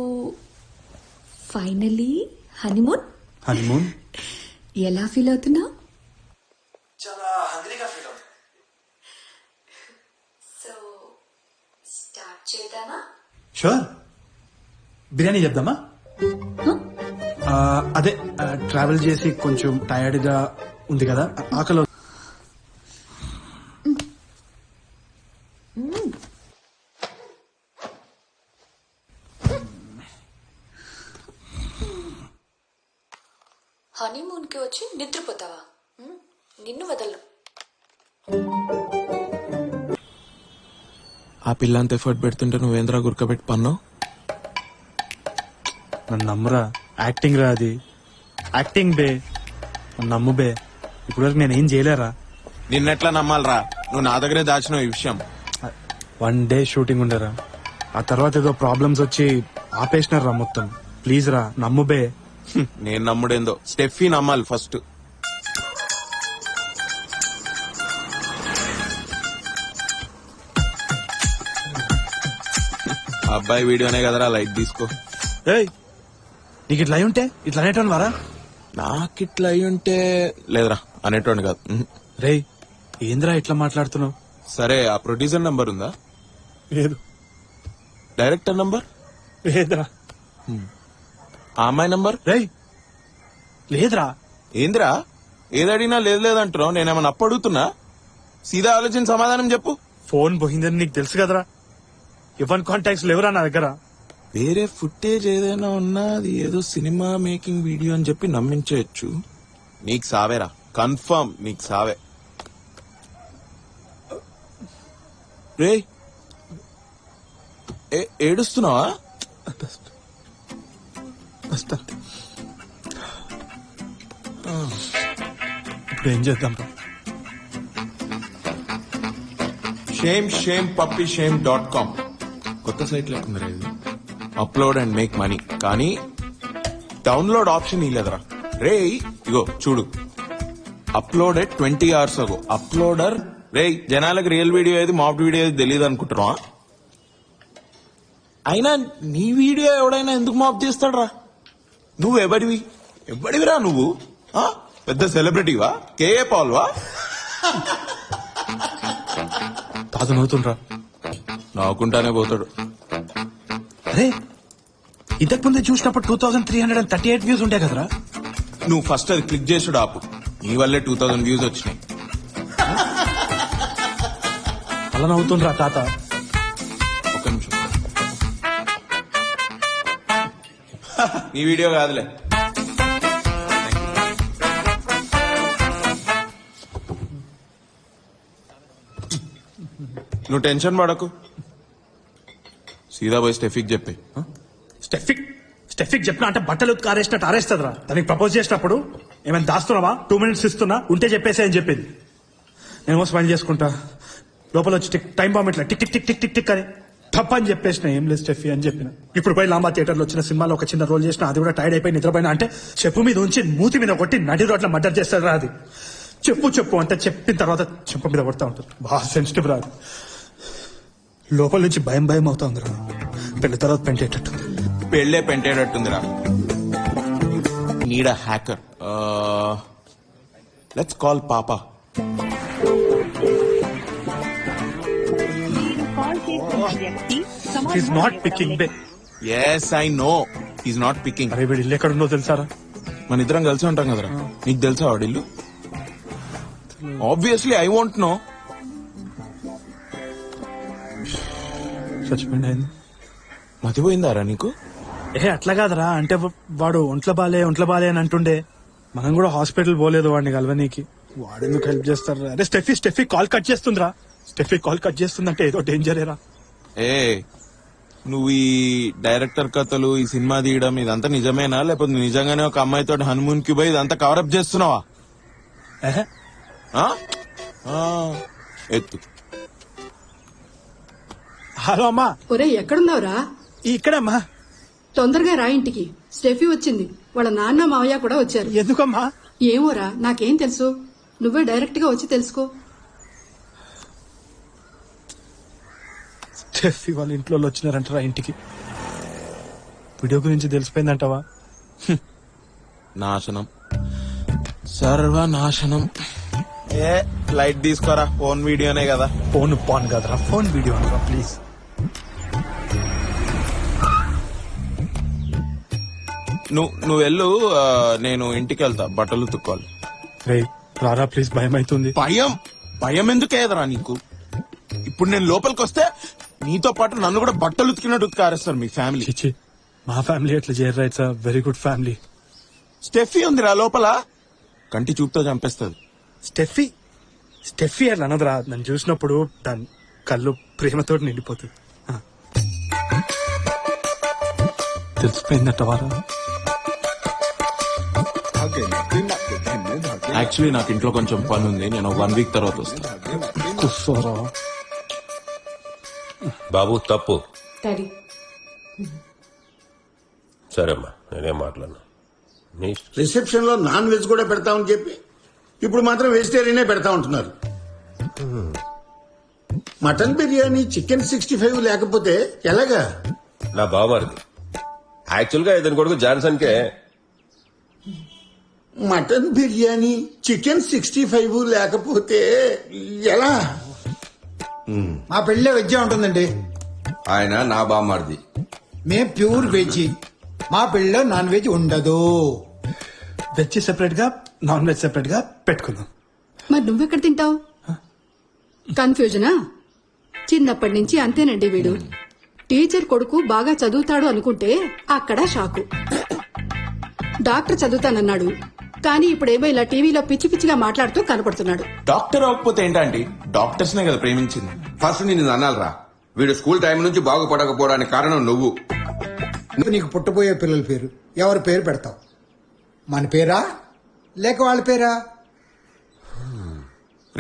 finally honeymoon honeymoon. ఎలా ఫీల్ అవుతున్నా? చాలా హంగ్రీగా ఫీల్ అవుతుంది. సో స్టార్ట్ చేద్దామా? షూర్. బిర్యానీ చెప్దామా? అదే ట్రావెల్ చేసి కొంచెం టైర్డ్ గా ఉంది కదా, ఆకలి. హనీమూన్ కి వచ్చి నిద్రపోతావా? నిన్ను వదలను. ఆ పిల్ల అంత ఎఫర్ట్ పెడుతుంటే నువ్వేంద్రా గురకబెట్టి పన్నావు? నన్ను నమ్మురా, యాక్టింగ్ రా అది, యాక్టింగ్ బే, నన్ను నమ్ము బే. ఇప్పుడు వరకు నేనేం చేయలేరా. నిన్నెట్లా నమ్మాలరా? నువ్వు నా దగ్గరే దాచినావు ఈ విషయం. 1 డే షూటింగ్ ఉండరా, ఆ తర్వాత ఏదో ప్రాబ్లమ్స్ వచ్చి ఆపేసినారా మొత్తం. ప్లీజ్ రా, నమ్ము బే. నేను నమ్ముడేందో, స్టెఫీ నమ్మాలి ఫస్ట్. అబ్బాయి వీడియోనే కదరా, లైట్ తీసుకో. ఏయ్, నీకు ఇట్లా అయి ఉంటే ఇట్లా అనేటోని వారా? నాకిట్లా అయి ఉంటే లేదురా, అనేటోని కాదు. రేయ్, ఏంద్రా ఇట్లా మాట్లాడుతున్నావు? సరే, ఆ ప్రొడ్యూసర్ నంబర్ ఉందా? లేదు. Director number? లేదురా. ఆ అమ్మాయి నంబర్? రేయ్, లేదురా. ఏందిరా ఏదడిగినా లేదు లేదంటున్నావు? నేనేమన్నా అప్పు అడుగుతున్నా? సీదా ఆలోచించి సమాధానం చెప్పు. ఫోన్ పోయిందని నీకు తెలుసు కదరా. ఎవరి కాంటాక్ట్స్ లేవురా నా దగ్గర. వేరే ఫుటేజ్ ఏదైనా ఉన్నా అది ఏదో సినిమా మేకింగ్ వీడియో అని చెప్పి నమ్మించవచ్చు. నీకు సావేరా, కన్ఫర్మ్ నీకు సావే. రే, ఏడుస్తున్నావా? ఇప్పుడు ఏం చేద్దాం? shame.com కొత్త సైట్ లేకుందిరా ఇది. అప్లోడ్ అండ్ మేక్ మనీ, కానీ డౌన్లోడ్ ఆప్షన్ ఇలేదరా. రే ఇగో చూడు, అప్లోడెడ్ 20 hours ago. అప్లోడర్ రే, జనాలకు రియల్ వీడియో ఏది మాప్ వీడియో ఏది తెలియదు అనుకుంటున్నావా? అయినా నీ వీడియో ఎవడైనా ఎందుకు మాప్ చేస్తాడరా? నువ్వు ఎవడివిరా నువ్వు? పెద్ద సెలబ్రిటీవా? కేఏ పాల్వా? తాత నవ్వుతుండ్రా. నవ్వుకుంటానే పోతాడు. అరే, ఇంతకు ముందే చూసినప్పుడు 2338 వ్యూస్ ఉంటాయి కదరా. నువ్వు ఫస్ట్ అది క్లిక్ చేసుడు ఆపు. నీ వల్లే 2000 వ్యూస్ వచ్చినాయి. అలా నవ్వుతుండ్రా తాత. ఒక్క నిమిషం. నీ వీడియో కాదులే. నువ్వు టెన్షన్ పడకు, సీదా పోయి స్టెఫిక్ చెప్పి. స్టెఫిక్ చెప్పినా అంటే బట్టలు ఆరేసినట్టు ఆరేస్తుందిరా. దానికి ప్రపోజ్ చేసినప్పుడు ఏమైనా దాస్తున్నావా? 2 minutes ఇస్తున్నా, ఉంటే చెప్పేసి అని చెప్పింది. నేను స్మైల్ చేసుకుంటా, లోపల వచ్చి టైం బాంబ్ ఇట్లా tick tick tick tick tick tick అని తప్ప అని చెప్పేసిన. ఏం లేదు స్టెఫీ అని చెప్పిన. ఇప్పుడు పోయి లాంబా థియేటర్ లో వచ్చిన సినిమాలో ఒక చిన్న రోల్ చేసిన, అది కూడా టైర్డ్ అయిపోయి నిద్రపోయినా అంటే చెప్పు మీద ఉంచి మూతి మీద కొట్టి నడి రోడ్ల మర్డర్ చేస్తారా. అది చెప్పు అంటే చెప్పిన తర్వాత చెప్పు మీద కొడతా ఉంటుంది. బాగా సెన్సిటివ్ రాదు. లోపల నుంచి భయం అవుతా ఉందిరా. పెళ్లి తర్వాత పెంటేటట్టు. పెళ్ళే పెంటేటట్టుందిరా. Need a hacker. Let's call పాపా. He's not picking, babe. Yes, I know. He's not picking. అరే వీడు ఇల్లు ఎక్కడ ఉందో తెలుసారా? మన ఇద్దరం కలిసి ఉంటాం కదరా. నీకు తెలుసా వాడిల్లు? Obviously I want know. చచ్చిపోయింది. మతిపోయిందారా నీకు? అట్లా కాదరా, అంటే వాడు ఒంట్లో బాలే అని అంటుండే. మనం కూడా హాస్పిటల్ పోలేదు వాడిని కలవనీకి. వాడెందుకు హెల్ప్ చేస్తారా? అరే స్టెఫీ కాల్ కట్ చేస్తుందిరా. స్టెఫీ కాల్ కట్ చేస్తుందంటే ఏదో డేంజరేరా. ఏ, నువ్వు ఈ డైరెక్టర్ కథలు, ఈ సినిమా తీయడం ఇదంతా నిజమేనా? లేకపోతే నువ్వు నిజంగానే ఒక అమ్మాయితో హనుమూన్ కి పోయి ఇదంతా కవరప్ చేస్తున్నావా? ఎత్తు. హలో అమ్మా. ఒరే ఎక్కడున్నావురా? ఇక్కడమ్మా. తొందరగా రా ఇంటికి. స్టెఫీ వచ్చింది, వాళ్ళ నాన్న మావయ్య కూడా వచ్చారు. ఎందుకమ్మా? ఏమోరా, నాకేం తెలుసు. నువ్వే డైరెక్ట్ గా వచ్చి తెలుసుకో. స్టెఫీ వాళ్ళ ఇంట్లో వచ్చినారంటారా ఇంటికి. వీడియో గురించి తెలిసిపోయిందంటావా? నాశనం, సర్వనాశనం. ఏ లైట్ తీసుకోరా, ఫోన్ వీడియోనే కదా. ఫోన్ పాన్ కదరా, ఫోన్ వీడియో అనరా ప్లీజ్. నువ్వు వెళ్ళు, నేను ఇంటికి వెళ్తా, బట్టలు ఉతుక్కోవాలి. రే రారా ప్లీజ్, భయం అవుతుంది. భయం ఎందుకేదరా నీకు? ఇప్పుడు నేను లోపలికి వస్తే నీతో పాటు నన్ను కూడా బట్టలు ఉతికినట్టు ఉతికారేస్తారు మీ ఫ్యామిలీ. చిచి, మా ఫ్యామిలీ ఎట్లా చేయరు. It's very good family. Steffi ఉందిరా లోపల, కంటి చూపుతో చంపేస్తుంది. స్టెఫీ అట్లా అనదురా. నన్ను చూసినప్పుడు దాని కళ్ళు ప్రేమతో నిండిపోతుంది. తెలిసిపోయిందట వారా. యాక్చువల్లీ నాకు ఇంట్లో కొంచెం పని ఉంది, నేను 1 వీక్ తర్వాత వస్తాను. కూర్చోరా బాబు. తప్పు. డాడీ సరేమ్మా, నేనేం మాట్లాడను. నీ రిసెప్షన్ లో నాన్ వెజ్ కూడా పెడతామని చెప్పి ఇప్పుడు మాత్రం వెజిటేరియనే పెడతా ఉంటున్నారు. మటన్ బిర్యానీ, చికెన్ 65 లేకపోతే ఎలాగా? నా బావమరిది యాక్చువల్ గా ఇతని కొడుకు జాన్సన్ కే మటన్ బిర్యానీ, చికెన్ 65 లేకపోతే ఎలా? మా పెళ్ళే వెజ్ ఉంటుందండి. ఆయన నా బామ్మర్ది. మేం ప్యూర్ వెజ్. మా పెళ్ళలో నాన్ వెజ్ ఉండదు. వెజ్ సెపరేట్ గా, నాన్ వెజ్ సెపరేట్ గా పెట్టుకుందాం. మరి నువ్వెక్కడ తింటావు? కన్ఫ్యూజనా? చిన్నప్పటి నుంచి అంతేనండి వీడు. టీచర్ కొడుకు బాగా చదువుతాడు అనుకుంటే అక్కడ షాకు. డాక్టర్ చదువుతానన్నాడు, కానీ ఇప్పుడేమో ఇలా టీవీలో పిచ్చి పిచ్చిగా మాట్లాడుతూ కనపడుతున్నాడు. డాక్టర్ అవ్వకపోతే ఏంటంటే డాక్టర్స్ నే కదా ప్రేమించింది. ఫస్ట్ నేను అనాలరా, వీడు స్కూల్ టైం నుంచి బాగుపడకపోవడానికి కారణం నువ్వు. నీకు పుట్టబోయే పిల్లల పేరు ఎవరి పేరు పెడతావు? మన పేరా లేక వాళ్ళ పేరా?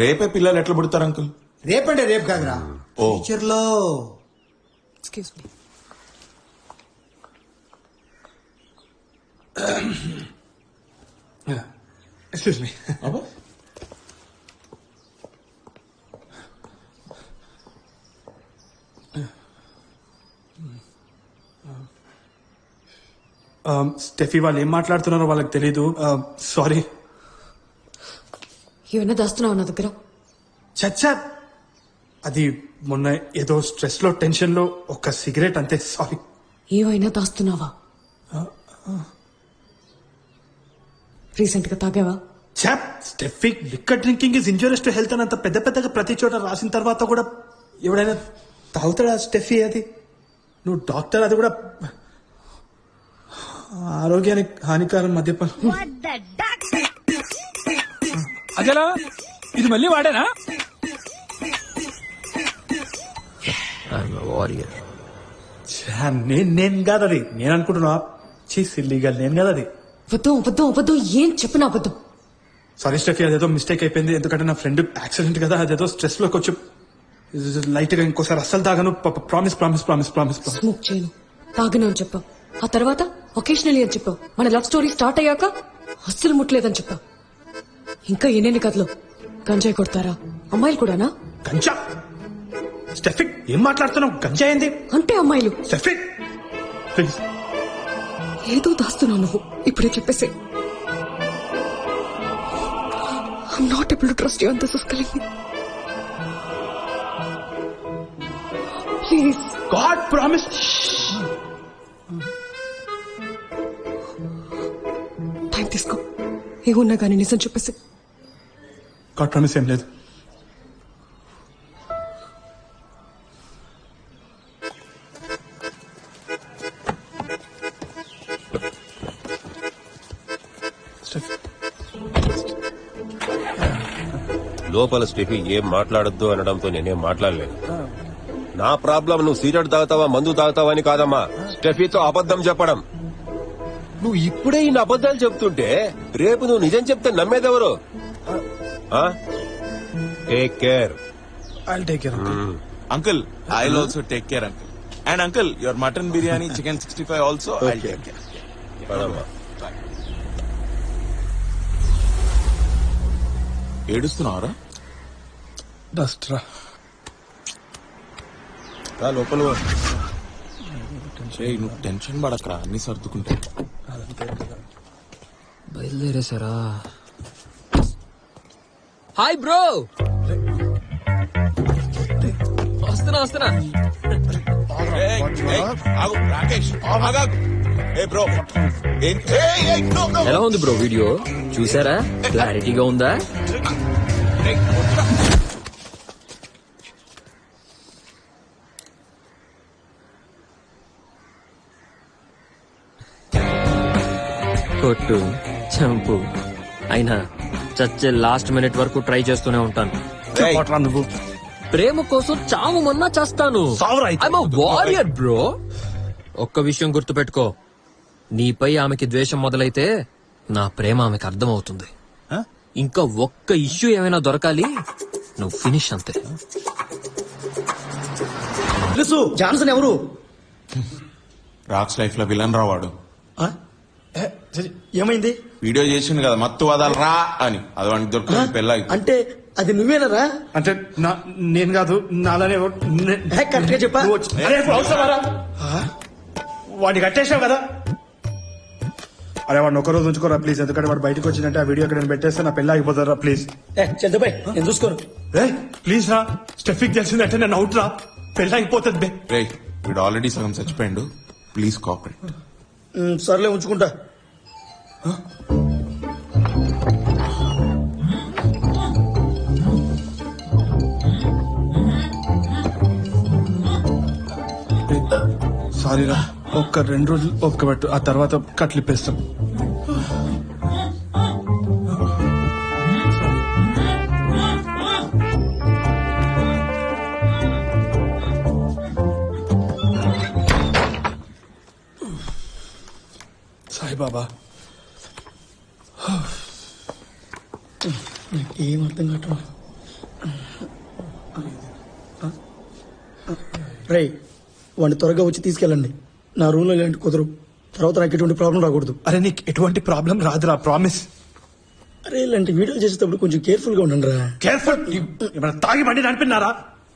రేపే పిల్లలు ఎట్లా పుడతారు అంకుల్? రేపంటే రేపు కాదురా, ఓ. ఫ్యూచర్ లో. Excuse me. Excuse me. Steffi వాళ్ళు ఏం మాట్లాడుతున్నారో వాళ్ళకి తెలీదు. సారీ. ఏమైనా దాస్తున్నావు నా దగ్గర? చచ్చా, అది మొన్న ఏదో స్ట్రెస్ లో, టెన్షన్ లో ఒక సిగరెట్ అంతే. సారీ. ఏమైనా దాస్తున్నావా? రీసెంట్ గా తాగావా? చాప్, Steffi liquor drinking is injurious to health అని అంత పెద్ద పెద్దగా ప్రతి చోట రాసిన తర్వాత కూడా ఎవడైనా తాగుతాడా స్టెఫీ? అది నువ్వు డాక్టర్, అది కూడా ఆరోగ్యానికి హానికరం మద్యపానం. అదేలా ఇది మళ్ళీ వాడేనా? నేను కాదు అది, నేను అనుకుంటున్నా. సిల్లీగా నేను కాదు అది. వద్దు ఏం చెప్పినా అబద్ధం. సారీ స్టెఫీ, అదేదో మిస్టేక్ అయిపోయింది. ఎందుకంటే నా ఫ్రెండ్ యాక్సిడెంట్ కదా, అదేదో స్ట్రెస్ లోకి వచ్చి లైట్ గా ఇంకోసారి అస్సలు తాగను. Promise promise promise promise. Smoke చేయను, తాగను అని చెప్పావు. ఆ తర్వాత ఒకేషనలీ అని చెప్పావు. మన లవ్ స్టోరీ స్టార్ట్ అయ్యాక అస్సలు ముట్టలేదని చెప్పావు. ఇంకా ఎన్నెన్ని కథలు. గంజాయి కొడతారా అమ్మాయిలు కూడానా? గంజా? స్టెఫీ ఏం మాట్లాడుతున్నావు? గంజా ఏంది అంటే అమ్మాయిలు. Steffi please. ఏదో దాస్తున్నావు నువ్వు, ఇప్పుడే చెప్పేసే. I'm not able to trust you and this is killing me. Please. God promise. Time తీసుకో, ఏమున్నా కానీ నిజం చెప్పేసి. God promise ఏం లేదు. లోపల స్టెఫీ ఏం మాట్లాడొద్దు అనడంతో నేనేం మాట్లాడలేదు. నా ప్రాబ్లం నువ్వు సిగరెట్ తాగుతావా, మందు తాగుతావా అని కాదమ్మా, స్టెఫీతో అబద్ధం చెప్పడం. నువ్వు ఇప్పుడే ఇన్ని అబద్ధాలు చెప్తుంటే రేపు నువ్వు నిజం చెప్తే నమ్మేదెవరు? Take care. I'll take care. Uncle, I'll also take care, uncle. And uncle, your mutton biryani, chicken 65 also, I'll take care. పదమ్మా. ఏడుస్తున్నావరా? డస్ట్ రా. రా లోపల పో. ఏయ్, నువ్వు టెన్షన్ పడకరా, అన్ని సర్దుకుంటా. బయలుదేరేసారా? Hi bro. వస్తున్నా. ఏయ్, ఆగు, రాకేష్, ఆగు. ఏ బ్రో, ఎలా ఉంది బ్రో వీడియో? చూసారా? క్లారిటీగా ఉందా? కొట్టు, చంపు, అయినా చచ్చే లాస్ట్ మినిట్ వరకు ట్రై చేస్తూనే ఉంటాను. నువ్వు ప్రేమ కోసం చావు మొన్నా చేస్తాను. Warrior bro. ఒక్క విషయం గుర్తుపెట్టుకో, నీపై ఆమెకి ద్వేషం మొదలైతే నా ప్రేమ ఆమెకి అర్థమవుతుంది. ఇంకా ఒక్క ఇష్యూ ఏమైనా దొరకాలి, నువ్వు ఫినిష్ అంతే. తెలుసు జాన్సన్ ఎవరు? రాక్స్ లైఫ్ లో విలన్ రా వాడు. ఏమైంది? వీడియో చేసిండు కదా, మత్తు వదలరా అని. అది వాడికి దొరుకుతుంది పెళ్ళి. అంటే అది నువ్వేనరా? అంటే నేను కాదు, నాలానే కరెక్ట్ గా చెప్పా. వాడిని కట్టేశావు కదా. అరే వాడిని ఒక రోజు ఉంచుకోరా ప్లీజ్, ఎందుకంటే వాడు బయటకు వచ్చిందంటే ఆ వీడియో ఇక్కడ నేను పెట్టేస్తే నా పెళ్ళి ఆగిపోతారా ప్లీజ్. చంద్రబాయ్ నేను చూసుకోను. ప్లీజ్ రా, స్టెఫిక్ తెలిసిందంటే నేను అవుట్ రా, పెళ్ళి ఆగిపోతుంది బే. రే, వీడు ఆల్రెడీ సగం చచ్చిపోయిండు, ప్లీజ్ కోఆపరేట్. సర్లే ఉంచుకుంటా. సారీరా, ఒక్క 2 రోజులు ఒక్క పెట్టు, ఆ తర్వాత కట్లిప్పేస్తాం. సాయిబాబా, ఏం అర్థం కావట్లేదు. రే, వాడిని త్వరగా వచ్చి తీసుకెళ్ళండి. నా రూమ్ లో ఇలాంటి కుదరు. తర్వాత నాకు ఎటువంటి ప్రాబ్లం రాకూడదు. అరే నీకు ఎటువంటి ప్రాబ్లం రాదురా, ప్రామిస్. అరే ఇలాంటి వీడియోలు చేసేటప్పుడు కొంచెం కేర్ఫుల్ గా ఉండండి రా. కేర్ఫుల్? తాగి బండి నడిపినారా?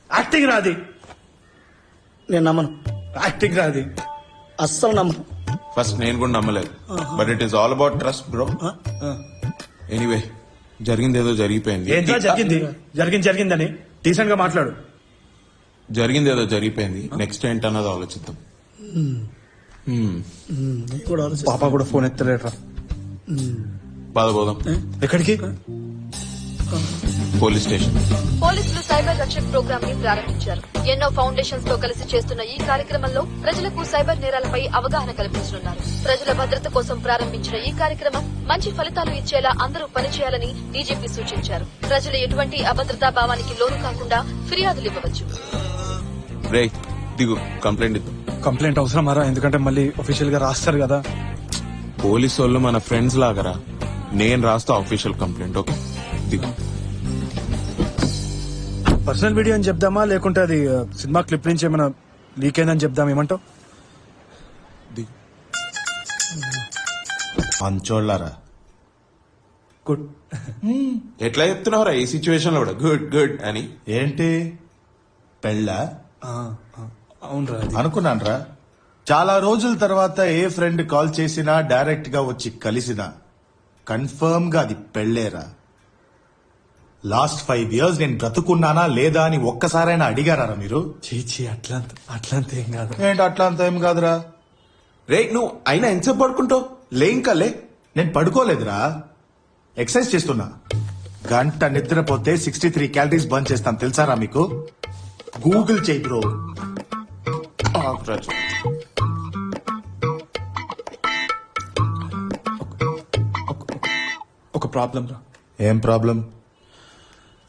యాక్టింగ్ రాది. నేను నమ్మను. యాక్టింగ్ రాది, అస్సలు నమ్మను. ఫస్ట్ నేను కూడా నమ్మలేదు, but it is all about trust bro. Anyway, జరిగింది ఏదో జరిగిపోయింది. ఏంట్రా జరిగిందని డీసెంట్ గా మాట్లాడు. జరిగింది ఏదో జరిగిపోయింది, నెక్స్ట్ ఏంటన్నది ఆలోచిద్దాం. పాప కూడా ఫోన్ ఎత్తలేట్రా. బాధపోదాం. ఎక్కడికి? Police station. పోలీసులు సైబర్ రక్షక్ ప్రోగ్రామ్ ని ప్రారంభించారు. ఎన్నో ఫౌండేషన్స్ తో కలిసి చేస్తున్న ఈ కార్యక్రమంలో ప్రజలకు సైబర్ నేరాలపై అవగాహన కల్పించనున్నారు. ప్రజల భద్రత కోసం ప్రారంభించిన ఈ కార్యక్రమం మంచి ఫలితాలు ఇచ్చేలా అందరూ పనిచేయాలని డీజీపీ సూచించారు. ప్రజలు ఎటువంటి అభద్రతా భావానికి లోను కాకుండా ఫిర్యాదులు ఇవ్వవచ్చు. రే దిగు, కంప్లైంట్ ఇద్దాం. కంప్లైంట్ అవసరమారా? ఎందుకంటే మళ్ళీ అఫీషియల్ గా రాస్తారు కదా. పోలీసు వాళ్ళు మన ఫ్రెండ్స్ లాగరా, నేను రాస్తా అఫీషియల్ కంప్లైంట్. ఓకే దిగు. పర్సనల్ వీడియో అని చెప్దామా, లేకుంటే అది సినిమా క్లిప్ నుంచి ఏమైనా లీక్ అయిందని చెప్దాం? ఏమంటావు? మంచోళ్ళారా. గుడ్. ఎట్లా చెప్తున్నావురా ఈ సిచ్యువేషన్ లో కూడా గుడ్ గుడ్ అని? ఏంటి పెళ్ళా? అవునరా, అనుకున్నానరా. చాలా రోజుల తర్వాత ఏ ఫ్రెండ్ కాల్ చేసినా డైరెక్ట్ గా వచ్చి కలిసినా కన్ఫర్మ్ గా అది పెళ్ళేరా. లాస్ట్ 5 years నేను బ్రతుకున్నానా లేదా అని ఒక్కసారైనా అడిగారా మీరు? చీచి, అట్లంత ఏం కాదు. ఏంటి అట్లంత ఏం కాదురా. రే నువ్వు అయినా ఎంతసేపు పడుకుంటావు? లే ఇంకా లే. నేను పడుకోలేదురా, ఎక్సర్సైజ్ చేస్తున్నా. గంట నిద్రపోతే 63 క్యాలరీస్ బర్న్ చేస్తాను తెలుసారా మీకు? గూగుల్ చేయి బ్రో. ఒక ప్రాబ్లం రా. ఏం ప్రాబ్లం?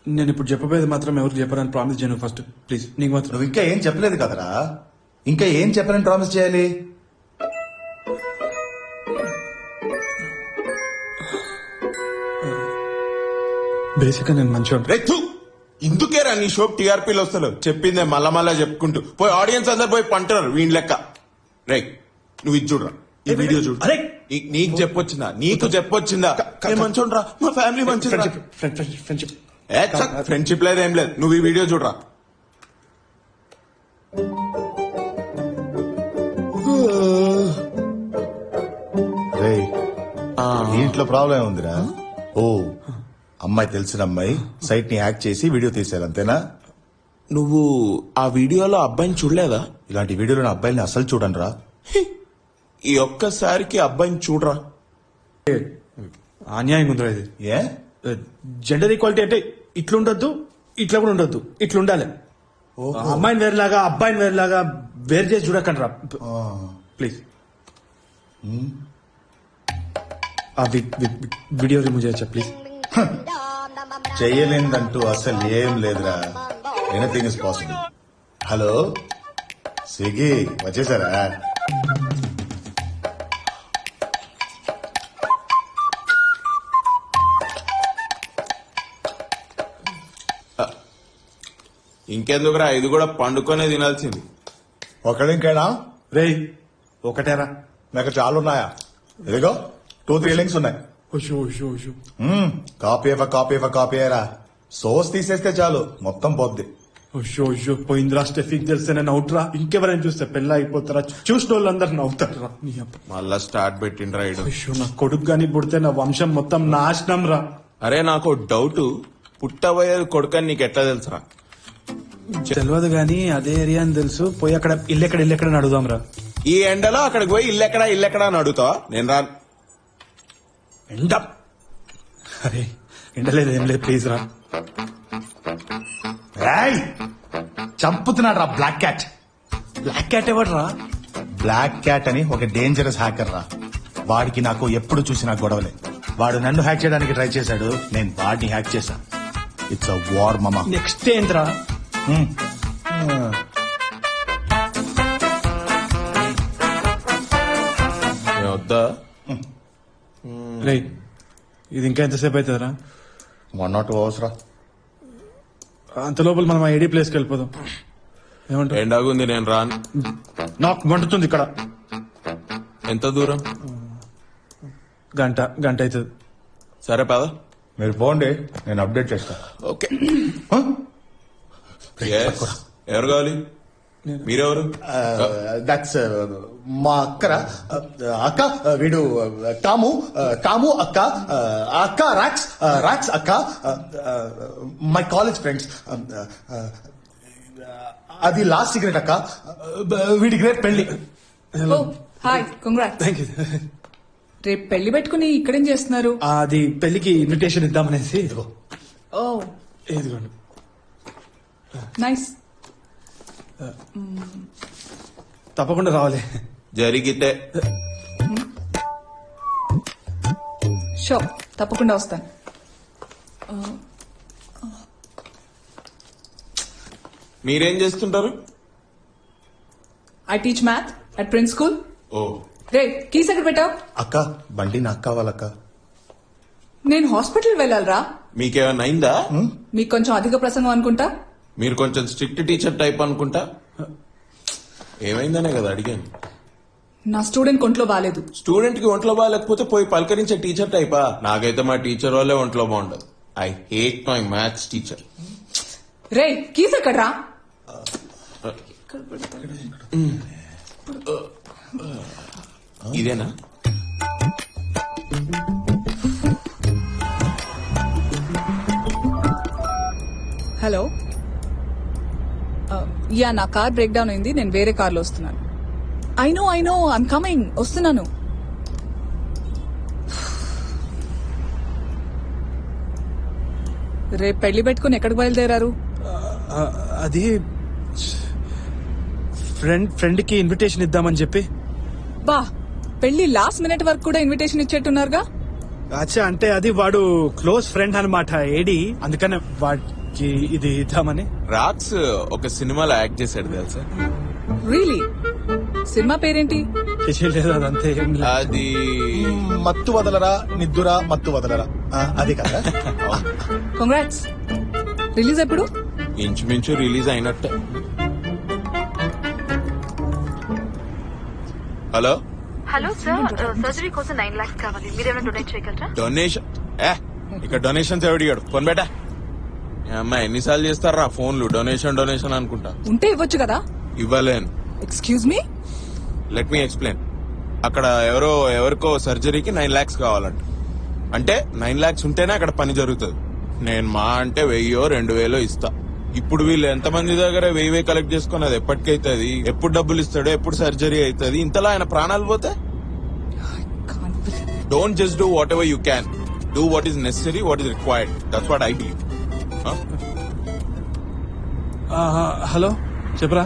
నేను ఇప్పుడు చెప్పబోయేది మాత్రం ఎవరికి చెప్పాలని ప్రామిస్ చేయను. ఫస్ట్ ప్లీజ్ నీకు మాత్రం. నువ్వు ఇంకా ఏం చెప్పలేదు కదరా. ఇంకా ఏం చెప్పాలని ప్రామిస్ చేయాలి? బేసిక్ గా నేను మంచిగా. ఇందుకేరా నీ షో టీఆర్పీలు వస్తలేవు. చెప్పిందే మళ్ళా చెప్పుకుంటూ పోయి ఆడియన్స్ అందరు పోయి పంటున్నారు వీణ్ లెక్క. రే నువ్వు ఇది చూడరా, ఈ వీడియో చూడు. నీకు చెప్పొచ్చిందా? నీకు చెప్పొచ్చిందా? మంచోడ్రా, మా ఫ్యామిలీ మంచిది. ఫ్రెండ్షిప్ ఫ్రెండ్షిప్ లేదు, ఏం లేదు. నువ్వు ఈ వీడియో చూడరా. ఇంట్లో ప్రాబ్లం ఉందిరా. ఓ అమ్మాయి తెలిసిన అమ్మాయి సైట్ ని హ్యాక్ చేసి వీడియో తీశారు అంతేనా? నువ్వు ఆ వీడియోలో అబ్బాయిని చూడలేదా? ఇలాంటి వీడియోలో నా అబ్బాయిని అసలు చూడండిరా. ఈ ఒక్కసారికి అబ్బాయిని చూడరా. అన్యాయం ఉందిరా ఇది. ఏ జెండర్ ఈక్వాలిటీ అంటే ఇట్లుండొద్దు, ఇట్లా కూడా ఉండొద్దు, ఇట్లుండాలి. అమ్మాయిని వేరులాగా అబ్బాయిని వేరులాగా వేరు చేసి చూడకండి రా ప్లీజ్. ఆ వీడియో రిమూవ్ చేయొచ్చా ప్లీజ్? చెయ్యలేదంటూ అసలు ఏం లేదురా. Anything is possible. Hello Swiggy వచ్చేసారా? ఇంకెందుకురా, ఇది కూడా పండుకొనే తినాల్సింది. ఒకడింకేనా? రేయ్ ఒకటేరా, నాకు చాలా ఉన్నాయా? ఇదిగో 2-3 లింక్స్ ఉన్నాయి. కాపీ రా. సోస్ తీసేస్తే చాలు మొత్తం పోద్ది. పోయిందిరా. స్టెఫిక్ తెలిస్తే నేను అవుట్ రా. ఇంకెవరైనా చూస్తే పెళ్ళ అయిపోతారా? చూసిన వాళ్ళందరూ నవ్వుతారా. మళ్ళా స్టార్ట్ పెట్టిండ్రా ఇడు. నా కొడుకు గాని పుడితే నా వంశం మొత్తం నాశనం రా. అరే నాకు డౌట్, పుట్టబోయేది కొడుకని నీకు ఎట్లా తెలుసురా? తెలియదు గానీ అదే ఏరియా అని తెలుసు. పోయి అక్కడ ఇల్లెక్కడ అడుగుదాం రా. ఈ ఎండలో అక్కడికి పోయి ఇల్లెక్కడా అని అడుగుతావా? నేను రా. ఎండ అరే ఎండలేదు ఏం లేదు ప్లీజ్ రా. చంపుతున్నాడు రా బ్లాక్ క్యాట్. బ్లాక్ క్యాట్ ఎవరు రా? బ్లాక్ క్యాట్ అని ఒక డేంజరస్ హ్యాకర్ రా. వాడికి నాకు ఎప్పుడు చూసినా గొడవలే. వాడు నన్ను హ్యాక్ చేయడానికి ట్రై చేశాడు, నేను వాడిని హ్యాక్ చేశా. ఇట్స్ అ వార్ మామా. నెక్స్ట్ ఏంద్రా? వద్దా? రే ఇది ఇంకా ఎంతసేపు అవుతుందిరా? 1 or 2 hours రా. అంత లోపల మనం ఆ ఏడీ ప్లేస్కి వెళ్ళిపోదాం. ఏమంటావు? ఎండాగుంది, నేను రాను. నాకు మండుతుంది ఇక్కడ. ఎంత దూరం? గంట అవుతుంది. సరే పద. మీరు పోండి, నేను అప్డేట్ చేస్తా. ఓకే. ఎవరు కావాలి? మీరెవరు? దట్స్ మా అక్కరా. అక్క వీడు టాము అక్క రాక్స్ అక్క మై కాలేజ్ ఫ్రెండ్స్. అది లాస్ట్ సిగరెట్ అక్క. వీడికి రేపు పెళ్లి. Hi, congrats. Thank you. రేపు పెళ్లి పెట్టుకుని ఇక్కడేం చేస్తున్నారు? అది పెళ్లికి ఇన్విటేషన్ ఇద్దామనేసి. ఓ ఇదిగోండి. నైస్. తప్పకుండా రావాలి. జరిగితే షో, తప్పకుండా వస్తాను. మీరేం చేస్తుంటారు? I teach math at Prince school. ఓ రే కీస్ ఎక్కడ పెట్టావు? అక్క బండి నాకు కావాలక్క. నేను హాస్పిటల్ వెళ్ళాలరా. మీకేమైనా అయిందా? మీకు కొంచెం అధిక ప్రసంగం అనుకుంటా. మీరు కొంచెం స్ట్రిక్ట్ టీచర్ టైప్ అనుకుంటా. ఏమైందనే కదా అడిగాను. నా స్టూడెంట్ ఒంట్లో బాగాలేదు. స్టూడెంట్ కి ఒంట్లో బాగాలేకపోతే పోయి పలకరించే టీచర్ టైపా? నాకైతే మా టీచర్ వాళ్ళే ఒంట్లో బాగుండదు. I hate my maths teacher. Ray keys ఎక్కడ్రా? ఇదేనా? హలో. యా, నా కార్ బ్రేక్ డౌన్ అయింది. నేను వేరే కార్లో వస్తున్నాను. I know I'm coming. వస్తున్నాను. రేపు పెళ్లి పెట్టుకుని ఎక్కడికి బయలుదేరారు? అది ఫ్రెండ్ కి ఇన్విటేషన్ ఇద్దామని చెప్పి. బా, పెళ్లి లాస్ట్ మినిట్ వరకు కూడా ఇన్విటేషన్ ఇచ్చేట్టున్నారుగా. అచ్చా, అంటే అది వాడు క్లోజ్ ఫ్రెండ్ అనమాట ఏడి, అందుకనే వాడికి ఇది ఇద్దామని. రాక్స్ ఒక సినిమాలో యాక్ట్ చేశాడు తెలుసా? రియలీ? సినిమా పేరేంటి? లేదు, అదంతే. అది మత్తు వదలరా నిద్దురా మత్తు వదలరా, అది కదా. కంగ్రాట్స్. రిలీజ్ ఎప్పుడు? ఇంచుమించు రిలీజ్ అయినట్టే. హలో హలో సార్, సర్జరీ కోసం 9 lakhs కావాలి. మీరేమైనా డొనేట్ చేయగలరా? డొనేషన్? ఇక్కడ డొనేషన్స్ ఎవడిగాడు? ఫోన్ బేటా. అమ్మాయి ఎన్నిసార్లు చేస్తారా ఫోన్లు? డొనేషన్ అనుకుంటా. ఉంటే ఇవ్వచ్చు కదా. ఇవ్వలేను. Excuse me, let me explain. అక్కడ ఎవరికో సర్జరీకి 9 lakhs కావాలంట. అంటే 9 lakhs ఉంటేనే అక్కడ పని జరుగుతుంది. నేను మా అంటే 1000-2000 ఇస్తా. ఇప్పుడు వీళ్ళు ఎంతమంది దగ్గర 1000 కలెక్ట్ చేసుకుని అది ఎప్పటికైతుంది, ఎప్పుడు డబ్బులు ఇస్తాడో, ఎప్పుడు సర్జరీ అవుతుంది, ఇంతలా ఆయన ప్రాణాలు పోతే. Don't just do what ever you can, do what is necessary, what is required. That's what I believe. Hello చెప్పరా.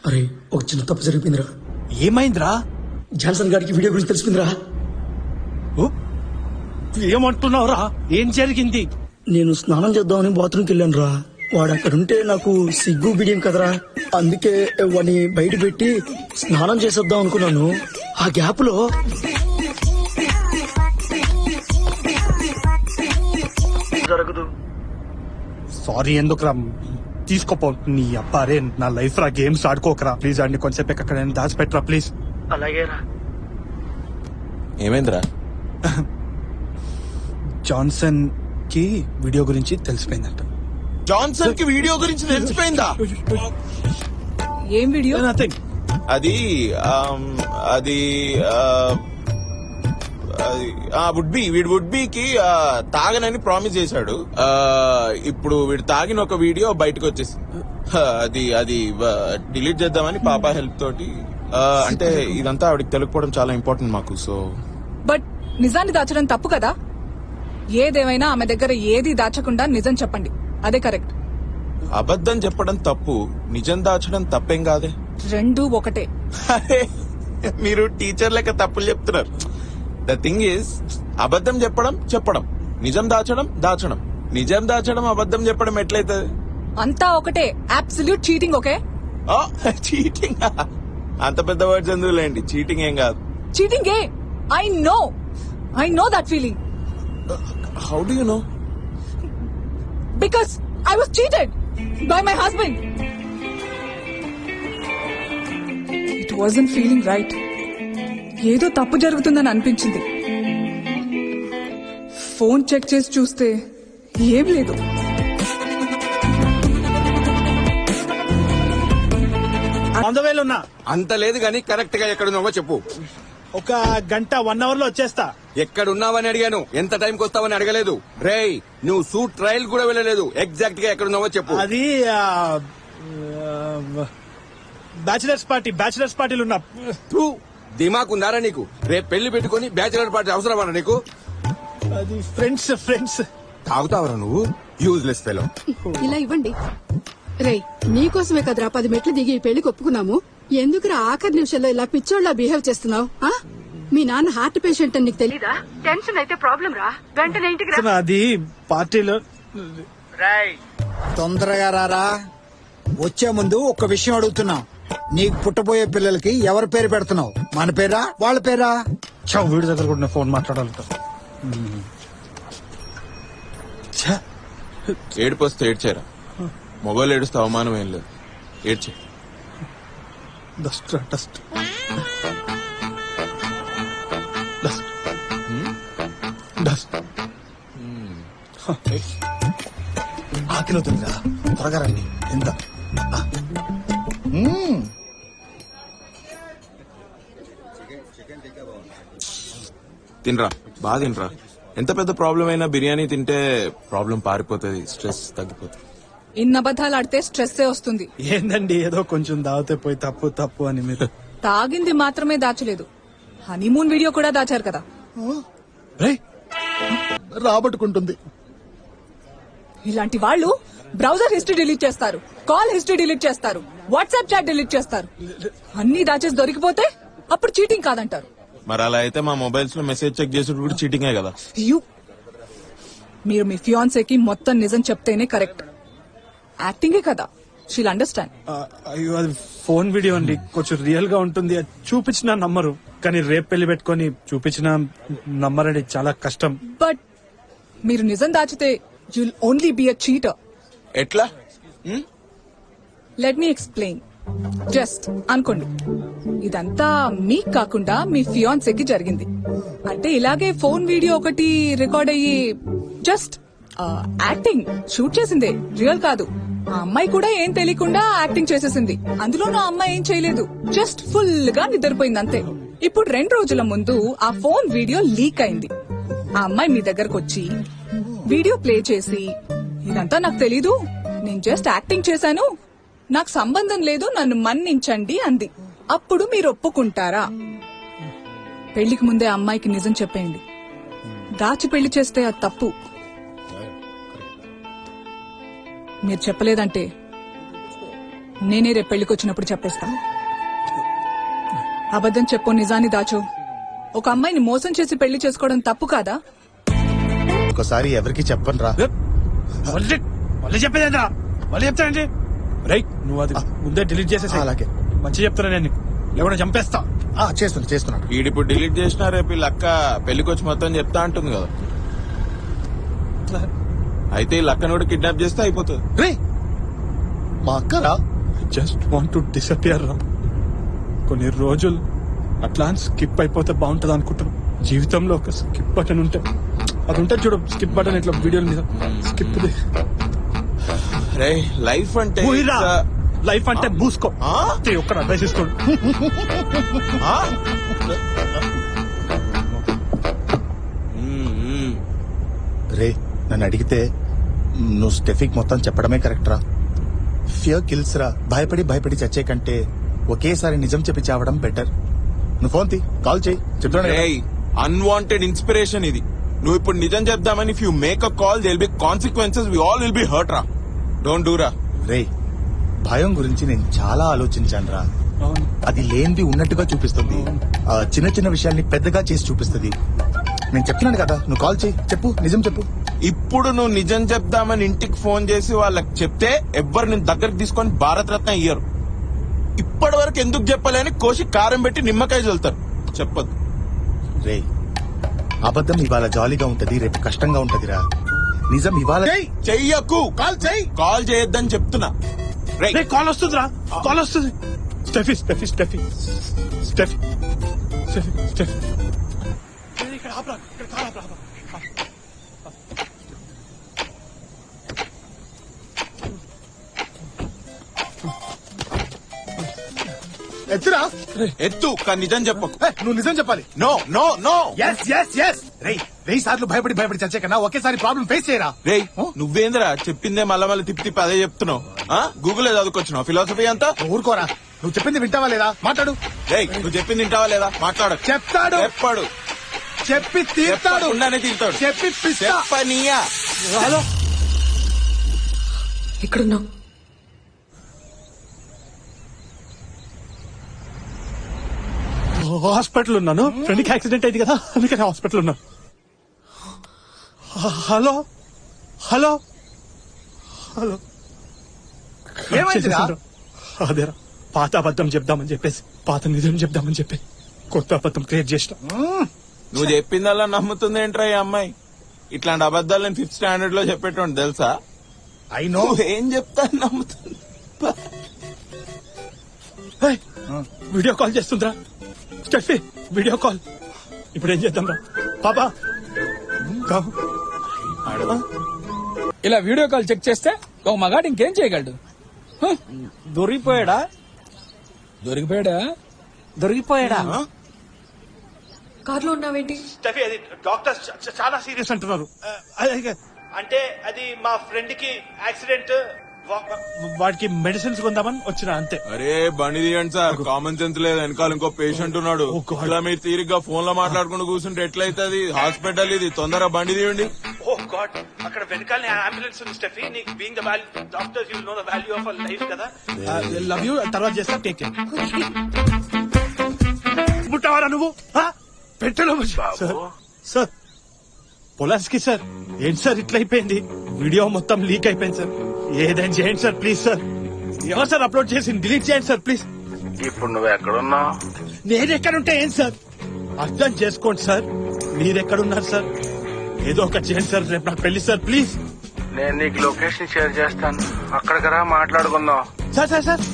అరే ఒక చిన్న తప్పు జరిగిపోయిందిరా. ఏమైందిరా? జాన్సన్ గారికి వీడియో గురించి తెలిసిపోయిందిరా. ఏమంటున్నావురా? ఏం జరిగింది? నేను స్నానం చేద్దామని బాత్రూమ్కి వెళ్ళాను రా. వాడు అక్కడుంటే నాకు సిగ్గు బిడియం కదరా, అందుకే వాడిని బయట పెట్టి స్నానం చేసేద్దాం అనుకున్నాను. ఆ గ్యాప్ లో జరగదు. సారీ ఎందుకురా? తీసుకోపో. నీ అబ్బారే నా లైఫ్ రా, గేమ్స్ ఆడుకోకరా ప్లీజ్. అన్ని కొంచెంసేపు ఎక్కడ దాచిపెట్టరా ప్లీజ్. అలాగేరా. ఏమైందిరా? జాన్సన్ కి వీడియో గురించి తెలిసిపోయిందంట. జాన్సన్ కి వీడియో గురించి తెలిసిపోయిందా? ఏం వీడియో? నథింగ్. అది అది వుడ్ బి తాగనని ప్రామిస్ చేశాడు. ఇప్పుడు వీడు తాగిన ఒక వీడియో బయటకు వచ్చేసి అది డిలీట్ చేద్దామని పాప హెల్ప్ తోటి. అంటే ఇదంతా ఆవిడకి తెలుసుకోవడం చాలా ఇంపార్టెంట్ మాకు. సో బట్ నిజాన్ని దాచడం తప్పు కదా. ఏదేమైనా ఆమె దగ్గర ఏది దాచకుండా నిజం చెప్పండి, అదే కరెక్ట్. అబద్ధం చెప్పడం తప్పు, నిజం దాచడం తప్పేం కాదే. రెండు ఒకటే. అరే, మీరు టీచర్ లెక్క తప్పులు చెప్తున్నారు. ద థింగ్ ఈస్, అబద్ధం చెప్పడం, నిజం దాచడం. నిజం దాచడం అబద్ధం చెప్పడం ఎట్లయితది? అంతా ఒకటే. Absolute cheating. ఓకే? చీటింగ్ అంత పెద్ద వర్డ్స్ ఎందుకులేండి. చీటింగ్ ఏం కాదు. Cheating A? I know that feeling. How do you know? Because I was cheated by my husband. It wasn't feeling right. ఏదో తప్పు జరుగుతుందని అనిపించింది. ఫోన్ చెక్ చేసి చూస్తే ఏం లేదు. అందవేలున్నా. అంత లేదు గానీ కరెక్ట్ గా ఎక్కడున్నావో చెప్పు. ఒక గంట 1 hour లో వచ్చేస్తా. ఎక్కడున్నావని అడిగాను, ఎంత టైంకి వస్తావని అడగలేదు. రేయ్, నువ్వు సూట్ ట్రయల్ కూడా వెళ్ళలేదు. ఎగ్జాక్ట్ గా ఎక్కడున్నావో చెప్పు. అది బ్యాచిలర్స్ పార్టీలు ఉన్నా. దిమాక్ ఉందారా నీకు? రేపు పెళ్లి పెట్టుకుని బ్యాచిలర్ పార్టీ అవసరమా నీకు? అది ఫ్రెండ్స్. తాగుతావరా నువ్వు? Useless fellow. ఇలా ఇవ్వండి. రేయ్, నీకోసమే కదరా 10 మెట్లు దిగి ఈ పెళ్లికి ఒప్పుకున్నాము. ఎందుకురా ఆఖరి నిమిషంలో ఇలా పిచ్చోళ్ళ బిహేవ్ చేస్తున్నావు? మీ నాన్న హార్ట్ పేషెంట్ అని నీకు తెలీదా? టెన్షన్ అయితే ప్రాబ్లం రా. వెంటనే ఇంటికి రా. అది పార్టీలో. తొందరగా రారా. వచ్చే ముందు ఒక విషయం అడుగుతున్నాం. నీకు పుట్టబోయే పిల్లలకి ఎవరి పేరు పెడుతున్నావు? మన పేరా వాళ్ళ పేరా? వీడి దగ్గర కూడా ఫోన్ మాట్లాడాలంట. ఏడుపు వస్తే ఏడ్చారా? మొబైల్ ఏడుస్తే అవమానం ఏం లేదు. ఏడ్చే. డస్ట్ ఆకలి అవుతుందిరా, త్వరగా రండి. ఎంత తినరా, బాగా తినరా. ఎంత పెద్ద ప్రాబ్లం అయినా బిర్యానీ తింటే ప్రాబ్లం పారిపోతుంది, స్ట్రెస్ తగ్గిపోతుంది. ఇన్ని అబద్ధాలు ఆడితే స్ట్రెస్ వస్తుంది. ఏందండి ఏదో కొంచెం దాగితే పోయి తప్పు అని మీరు. తాగింది మాత్రమే దాచలేదు, హనీమూన్ వీడియో కూడా దాచారు కదా. రాబట్టుకుంటుంది. ఇలాంటి వాళ్ళు బ్రౌజర్ హిస్టరీ డిలీట్ చేస్తారు, కాల్ హిస్టరీ డిలీట్ చేస్తారు, వాట్సాప్ చాట్ డిలీట్ చేస్తారు. అన్ని దాచేసి దొరికిపోతే అప్పుడు చీటింగ్ కాదంటారు. మరి అలా అయితే మా మొబైల్స్ లో మెసేజ్ చెక్ చేసేది కూడా చీటింగే కదా. మీరు మీ ఫియాన్సేకి మొత్తం నిజం చెప్తేనే కరెక్ట్. యాక్టింగే కదా, షీల్ అండర్స్టాండ్. అయ్యో, అది ఫోన్ వీడియో అండి, కొంచెం రియల్ గా ఉంటుంది. అది చూపించిన నమ్మరు, కానీ రేపు పెళ్లి పెట్టుకుని చూపించిన నమ్మరండి, చాలా కష్టం. బట్ మీరు నిజం దాచితే you'll only be a cheater. ఎట్లా? Let me explain. జస్ట్ అనుకోండి, ఇదంతా మీకు కాకుండా మీ ఫియాన్సేకి జరిగింది అంటే ఇలాగే ఫోన్ వీడియో ఒకటి రికార్డ్ అయ్యి జస్ట్ యాక్టింగ్ షూట్ చేసిందే, రియల్ కాదు. ఆ అమ్మాయి కూడా ఏం తెలియకుండా యాక్టింగ్ చేసేసింది. అందులోనూ ఆ అమ్మాయి ఏం చేయలేదు, జస్ట్ ఫుల్ గా నిద్రపోయింది అంతే. ఇప్పుడు 2 రోజుల ముందు ఆ ఫోన్ వీడియో లీక్ అయింది. ఆ అమ్మాయి మీ దగ్గరకు వచ్చి వీడియో ప్లే చేసి ఇదంతా నాకు తెలీదు, నేను జస్ట్ యాక్టింగ్ చేశాను, నాకు సంబంధం లేదు, నన్ను మన్నించండి అంది. అప్పుడు మీరు ఒప్పుకుంటారా? పెళ్లికి ముందే ఆ అమ్మాయికి నిజం చెప్పేయండి. దాచి పెళ్లి చేస్తే అది తప్పు. మీరు చెప్పలేదంటే నేనే రేపు పెళ్లికి వచ్చినప్పుడు చెప్పేస్తా. అబద్ధం చెప్పు, నిజాన్ని దాచు. ఒక అమ్మాయిని మోసం చేసి పెళ్లి చేసుకోవడం తప్పు కాదా? ఒకసారి ఎవరికి చెప్పను రా. మళ్ళీ చెప్పేదేంద్రా? మళ్ళీ చెప్తానండి. రైట్, నువ్వు అది ముందే డిలీట్ చేసేసి. అలాగే మంచి చెప్తున్నా నేను నీకు, లేకుండా చంపేస్తా. చేస్తున్నాను. ఈడిప్పుడు డిలీట్ చేసినా రేపు వీళ్ళ అక్క పెళ్లికి వచ్చి మొత్తం చెప్తా అంటుంది కదా. అయితే ఈ లక్కను కూడా కిడ్నాప్ చేస్తే అయిపోతుంది. రే మా అక్కరా? జస్ట్ వాంట్ టు డిసపియర్ రా. కొన్ని రోజులు అట్లా స్కిప్ అయిపోతే బాగుంటది అనుకుంటాను. జీవితంలో ఒక స్కిప్ బటన్ ఉంటే, అది ఉంటే చూడు, స్కిప్ బటన్ ఇట్లా వీడియోల మీద స్కిప్. రే లైఫ్ అంటే లైఫ్ అంటే మూసుకో. ఒక్కడ అడ్వైస్ ఇస్తాడు. రే నన్ను అడిగితే నువ్వు స్టెఫిక్ మొత్తం చెప్పడమే కరెక్ట్ రా. ఫియర్ కిల్స్ రా. భయపడి చచ్చే కంటే ఒకేసారి నిజం చెప్పి చావడం బెటర్. నువ్వు ఫోన్ తీ, కాల్ చేయి, చెప్తాను. అన్వాంటెడ్ ఇన్స్పిరేషన్ ఇది. నువ్వు ఇప్పుడు నిజం చెప్దామని if you make a call there be consequences, we all will be hurt రా. డోంట్ డూ రా. రే భయం గురించి నేను చాలా ఆలోచించాను రా. అది లేనిది ఉన్నట్టుగా చూపిస్తుంది, చిన్న చిన్న విషయాల్ని పెద్దగా చేసి చూపిస్తుంది. నేను చెప్తున్నాను కదా, నువ్వు కాల్ చేయి, చెప్పు, నిజం చెప్పు. ఇప్పుడు నువ్వు నిజం చెప్దామని ఇంటికి ఫోన్ చేసి వాళ్ళకి చెప్తే ఎవ్వరు నేను దగ్గరకు తీసుకొని భారత రత్న ఇయ్యరు. ఇప్పటి వరకు ఎందుకు చెప్పలేని కోసి కారం పెట్టి నిమ్మకాయ చల్లుతారు. చెప్పదు. రే అబద్ధం ఇవాళ జాలీగా ఉంటది, రేపు కష్టంగా ఉంటదిరా. నిజం ఇవాళ చెయ్యకు. కాల్ చేయొద్దని చెప్తున్నా. కాల్ వస్తుందిరా, కాల్ వస్తుంది. Steffi Steffi Steffi Steffi Steffi Steffi ఇక్కడ ఆపరా, ఇక్కడ కాల్ ఆపరా. ఎత్తురా. ఎత్తు, కానీ నిజం చెప్పకు. నువ్వు నిజం చెప్పాలి. No no no. వెయ్యి సార్లు భయపడి చచ్చే కన్నా ఒకేసారి ప్రాబ్లం ఫేస్ చేయరా. రే నువ్వేంద్రా చెప్పిందే మళ్ళీ తిప్పి అదే చెప్తున్నావు. గూగుల్ చదువుకొచ్చినావు ఫిలాసఫీ అంతా. ఊరుకోరా, నువ్వు చెప్పింది వింటావా లేదా? మాట్లాడు. రే నువ్వు చెప్పింది వింటావా లేదా? మాట్లాడు. చెప్తాడు. చెప్పాడు. చెప్పి తీర్తాడు. ఉండానే తీరుతాడు. చెప్పి చెప్పనీయా. హలో, ఎక్కడున్నావు? హాస్పిటల్ ఉన్నాను. ఫ్రెండ్కి యాక్సిడెంట్ అయింది కదా, అందుకని హాస్పిటల్ ఉన్నాను. హలో హలో హలో, ఏమైందిరా? అదేరా, పాత అబద్ధం చెప్దామని చెప్పేసి పాత నిజం చెప్దామని చెప్పి కొత్త అబద్ధం క్రియేట్ చేసిన. నువ్వు చెప్పిందల్లా నమ్ముతుంది ఏంట్రా ఈ అమ్మాయి? ఇట్లాంటి అబద్ధాలు నేను 5th స్టాండర్డ్ లో చెప్పేటోండి తెలుసా? ఏం చెప్తా నమ్ముతుంది. వీడియో కాల్ చేస్తుందిరా స్టెఫీ, వీడియో కాల్. ఇప్పుడు ఏం చేద్దాం రా పాపా? ఇలా వీడియో కాల్ చెక్ చేస్తే ఒక మగాడు ఇంకేం చేయగలడు? దొరికిపోయాడా? దొరికిపోయాడా? కార్లో ఉన్నావేంటి? స్టెఫీ, అది డాక్టర్స్ చాలా సీరియస్ అంటున్నారు. అంటే అది మా ఫ్రెండ్ కి యాక్సిడెంట్, వాడికి మెడిసిన్స్ కొందామని వచ్చిన అంతే. అరే బండి తీయండి సార్, కామన్ సెన్స్ లేదు. వెనకాల ఇంకో పేషెంట్ ఉన్నాడు. ఇలా మీరు తీరిగ్గా ఫోన్ లో మాట్లాడుకుంటూ కూర్చుంటే ఎట్లయితుంది? హాస్పిటల్ ఇది, తొందరగా బండి తీయండి. ఓ గాడ్, అక్కడ వెనకాల అంబులెన్స్ ఉంది స్టెఫీ. నీకు being the doctor you know the value of a life కదా. లవ్ యూ, తర్వాత చేస్తా, టేక్ కేర్. పుట్టావారా నువ్వు? పెట్టలో సార్ పొలాస్కి సార్. ఏంటి సార్ ఇట్లా అయిపోయింది? వీడియో మొత్తం లీక్ అయిపోయింది సార్. ఏదైనా చేయండి సార్ ప్లీజ్ సార్. ఎవరు సార్ అప్లోడ్ చేసి డిలీట్ చేయండి సార్ ప్లీజ్. ఇప్పుడు నువ్వు ఎక్కడున్నావు? నేను ఎక్కడుంటే ఏం సార్? అర్థం చేసుకోండి సార్. మీరెక్కడున్నారు సార్? ఏదో ఒకటి చేయండి సార్, రేపు నాకు పెళ్లి సార్ ప్లీజ్. నేను నీకు లొకేషన్ షేర్ చేస్తాను, అక్కడికి రా, మాట్లాడుకుందాం. సార్ సార్ సార్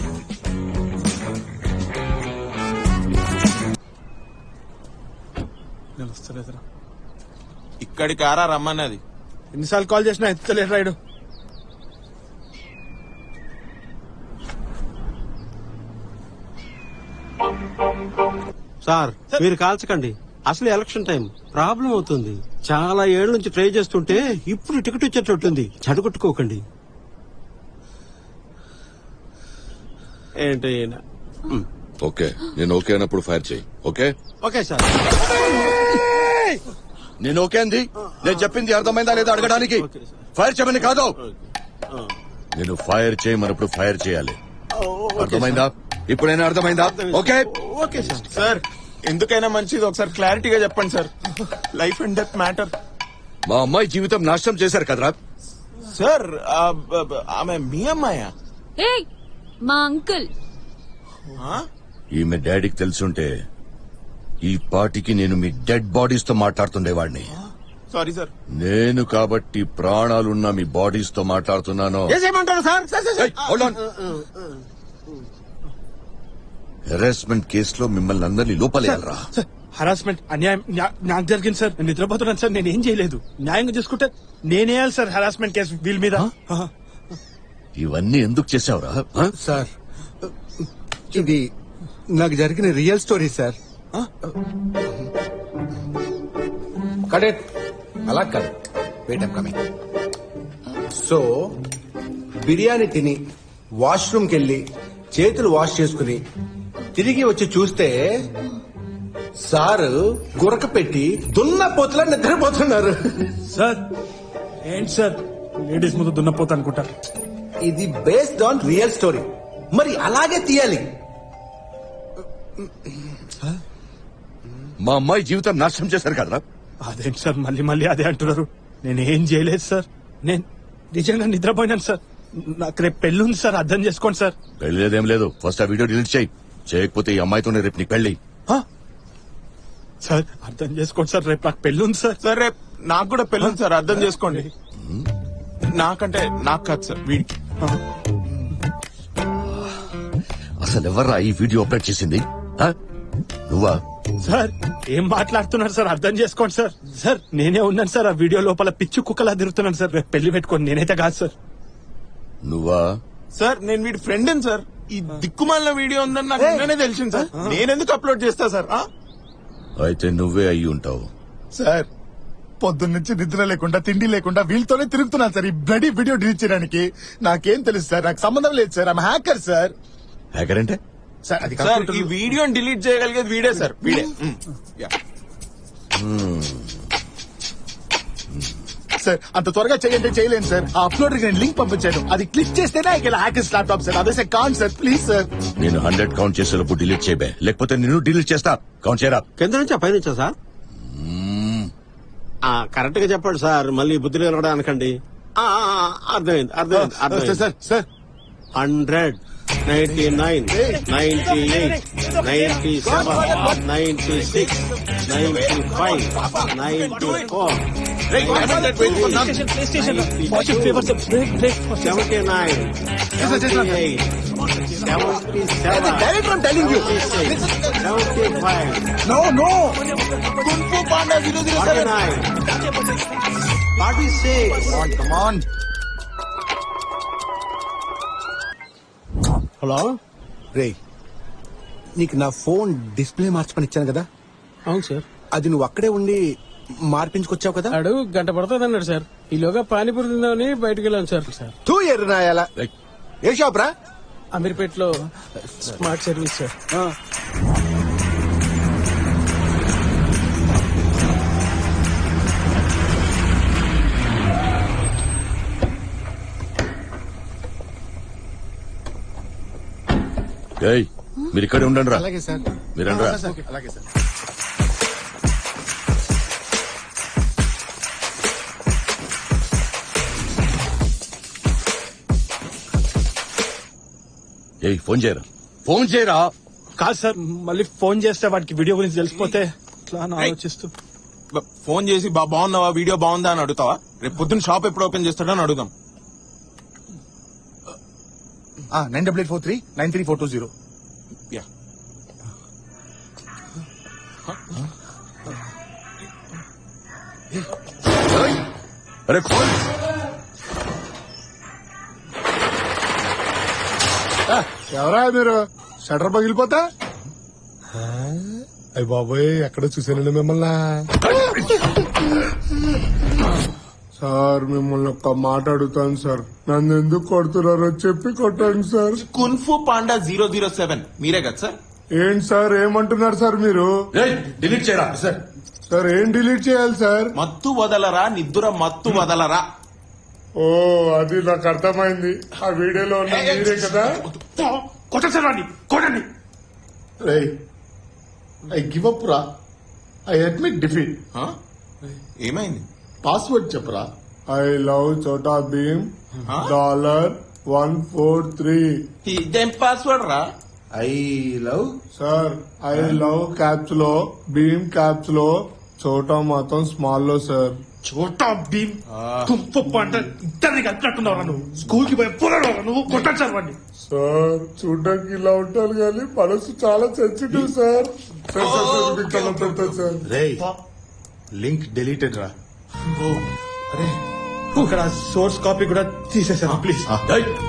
నేను వస్తలేదురా. ఇక్కడికి ఆరా రమ్మన్నది. ఎన్నిసార్లు కాల్ చేసినా ఎత్తలేదు రాయుడు. సార్ మీరు కాల్చకండి, అసలు ఎలక్షన్ టైం ప్రాబ్లం అవుతుంది. చాలా ఏళ్ల నుంచి ట్రై చేస్తుంటే ఇప్పుడు టికెట్ వచ్చేటట్టుంది. చెడగొట్టుకోకండి. ఏంటి ఈయన? ఓకే, నేను ఓకే అన్నప్పుడు ఫైర్ చేయి. Okay okay sir. నేను ఓకే అంది. నేను చెప్పింది అర్థమైందా లేదా అడగడానికి ఫైర్ చేయమని కాదు. నేను ఫైర్ చేయమన్నప్పుడు ఫైర్ చేయాలి. అర్థమైందా? ఇప్పుడైనా అర్థమైందా? Okay okay sir. సార్ ఎందుకైనా మంచిది ఒకసారి క్లారిటీగా చెప్పండి sir. Life and death matter. మా అమ్మాయి జీవితం నాశనం చేశారు కదరా. సార్ ఆమె మీ అమ్మాయా? ఏయ్ మా అంకుల్. ఈమె డాడీకి తెలుసుంటే ఈ పాటికి నేను మీ డెడ్ బాడీస్ తో మాట్లాడుతుండేవాడిని. Sorry sir. నేను కాబట్టి ప్రాణాలున్న మీ బాడీస్ తో మాట్లాడుతున్నాను. ఏమంటారు సార్? హెరాస్మెంట్ కేసులో మిమ్మల్ని అందరినీ లోపలేయాలరా. హరాస్మెంట్ అన్యాయం నాకు జరిగింది సార్. నేను నిద్రపోతున్నాను సార్. నేను ఏం చేయలేదు. న్యాయంగా చూసుకుంటే నేనేయాలి సార్ హరాస్మెంట్ కేసు వీళ్ళ మీద. ఇవన్నీ ఎందుకు చేసావురా? సార్ ఇది నాకు జరిగిన రియల్ స్టోరీ సార్. కడెట్ అలా కాదు. Wait I'm coming. So biryani తిని వాష్రూమ్కి వెళ్ళి చేతులు వాష్ చేసుకుని తిరిగి వచ్చి చూస్తే సారు గురక పెట్టి దున్నపోతులా నిద్రపోతున్నారు. సార్ ఏంటి సార్ లేడీస్ ముందు దున్నపోతా అనుకుంటా. ఇది బేస్డ్ ఆన్ రియల్ స్టోరీ. మరి అలాగే తీయాలి. మా అమ్మాయి జీవితం నాశనం చేశారు కదరా. అదేంటి సార్ మళ్ళీ మళ్ళీ అదే అంటున్నారు. నేను ఏం చేయలేదు సార్. నేను నిజంగా నిద్రపోయినాను సార్. నాకు రేపు పెళ్లి ఉంది సార్. అర్థం చేసుకోండి సార్. పెళ్లి లేదేం లేదు. ఫస్ట్ ఆ వీడియో డిలీట్ చేయి. చేయకపోతే ఈ అమ్మాయితోనే రేపు నీకు పెళ్లి. సార్ అర్థం చేసుకోండి సార్. రేపు నాకు పెళ్లి ఉంది సార్. సార్ రేపు నాకు కూడా పెళ్లి ఉంది సార్. అర్థం చేసుకోండి. నాకంటే నాకు కాదు సార్ వీడికి. అసలు ఎవర్రా ఈ వీడియో అప్లోడ్ చేసింది? నువ్వా? సార్ ఏం మాట్లాడుతున్నారు సార్? అర్థం చేసుకోండి సార్. సార్ నేనే ఉన్నాను సార్. ఆ వీడియో లోపల పిచ్చి కుక్కలా తిరుగుతున్నాను సార్. రేపు పెళ్లి పెట్టుకోండి. నేనైతే కాదు సార్. నువ్వా? సార్ నేను వీడి ఫ్రెండ్ అని సార్. ఈ దిక్కుమాలిన వీడియో ఉందని నాకు నిన్ననే తెలిసింది సార్. నేనెందుకు అప్లోడ్ చేస్తా సార్? అయితే నువ్వే అయ్యి ఉంటావు. సార్ పొద్దున్నుంచి నిద్ర లేకుండా తిండి లేకుండా వీళ్ళతోనే తిరుగుతున్నాను సార్. ఈ బ్లడీ వీడియో డిలీట్ చేయడానికి నాకేం తెలుసు సార్. నాకు సంబంధం లేదు సార్. ఆమె హ్యాకర్ సార్. హ్యాకర్ అంటే? సార్ అది సార్ ఈ వీడియోని డిలీట్ చేయగలిగేది వీడే సార్. వీడే. సార్ అంత త్వరగా చేయండి చేయలేను సార్. ఆ అప్లోడ్ నేను లింక్ పంపించాను. అది క్లిక్ చేస్తేనే ఇక్కడ హ్యాకర్స్ ల్యాప్టాప్ సార్. అదే సార్ కాన్ సార్. Please sir. నేను 100 కౌంట్ చేసేటప్పుడు డిలీట్ చేయబే. లేకపోతే నేను డిలీట్ చేస్తా. కౌంట్ చేయరా. కింద నుంచా పై నుంచా సార్? కరెక్ట్ గా చెప్పండి సార్. మళ్ళీ బుద్ధి కలగడం అనకండి. అర్థమైంది అర్థమైంది అర్థమైంది సార్. సార్ 100, 99, 98, 97, 96, 95, 94, 46. హలో రే, నీకు నా ఫోన్ డిస్ప్లే మార్చమని ఇచ్చాను కదా. అవును సార్. అది నువ్వు అక్కడే ఉండి మార్పించుకొచ్చావు కదా. అడు గంట పడుతుంది అన్నాడు సార్. ఈలోగా పానీపూరి తిందామని బయటకు వెళ్ళాను సార్. తూ ఎర్రనాయాల. ఏ షాప్ రా? అమీర్పేటలో స్మార్ట్ సర్వీస్ సార్. మీరు ఇక్కడే ఉండండి రా. అలాగే సార్. మీరు రండి రా. అలాగే సార్. ఫోన్ చేయరా. ఫోన్ చేయరా. కాదు సార్ మళ్ళీ ఫోన్ చేస్తే వాడికి వీడియో గురించి తెలిసిపోతే ఇట్లా అని ఆలోచిస్తూ. ఫోన్ చేసి బాగున్నావా వీడియో బాగుందా అని అడుగుతావా? రేపు పొద్దున్న షాప్ ఎప్పుడు ఓపెన్ చేస్తాడని అడుగుదాం. 9843 93420. అరే ఫోన్ ఎవరా మీరు? షటర్ పగిలిపోతా అయ్య బాబోయ్ ఎక్కడ చూసానండి మిమ్మల్ని. సార్ మిమ్మల్ని ఒక్క మాట అడుగుతాను సార్, నన్ను ఎందుకు కొడుతున్నారో చెప్పి కొట్టండి సార్. కున్ఫు పాండా 007 మీరే కదా సార్? ఏంటి సార్ ఏమంటున్నారు సార్ మీరు? డిలీట్ చేయరా సార్? సార్ ఏం డిలీట్ చేయాలి సార్? మత్తు వదలరా, నిద్ర మత్తు వదలరా. ఓ అది నాకు అర్థమైంది. ఆ వీడియోలో ఉన్న మీరే కదా? కొట్టండి. ఐ గివ్ అప్ రా, ఐ అడ్మిట్ డిఫీట్. ఏమైంది? పాస్వర్డ్ చెప్పరా. I love Chhota Bheem $143. ఇదేం పాస్వర్డ్ రా? I love sir, I love caps లో భీమ్, క్యాప్స్ లో చోటా మాత్రం స్మాల్ లో సార్. చోటా భీమ్ కుంప అంటే ఇద్దరిని కలిపినట్టున్నావు నువ్వు. స్కూల్ కి పోయి పోరాడు నువ్వు. కొట్టండి సార్ వాడిని. సార్ చూడడానికి ఇలా ఉంటారు కానీ మనసు చాలా sensitive sir. Sir link deleted రా. ఇక్కడ సోర్స్ కాపీ కూడా తీసేసాను ప్లీజ్.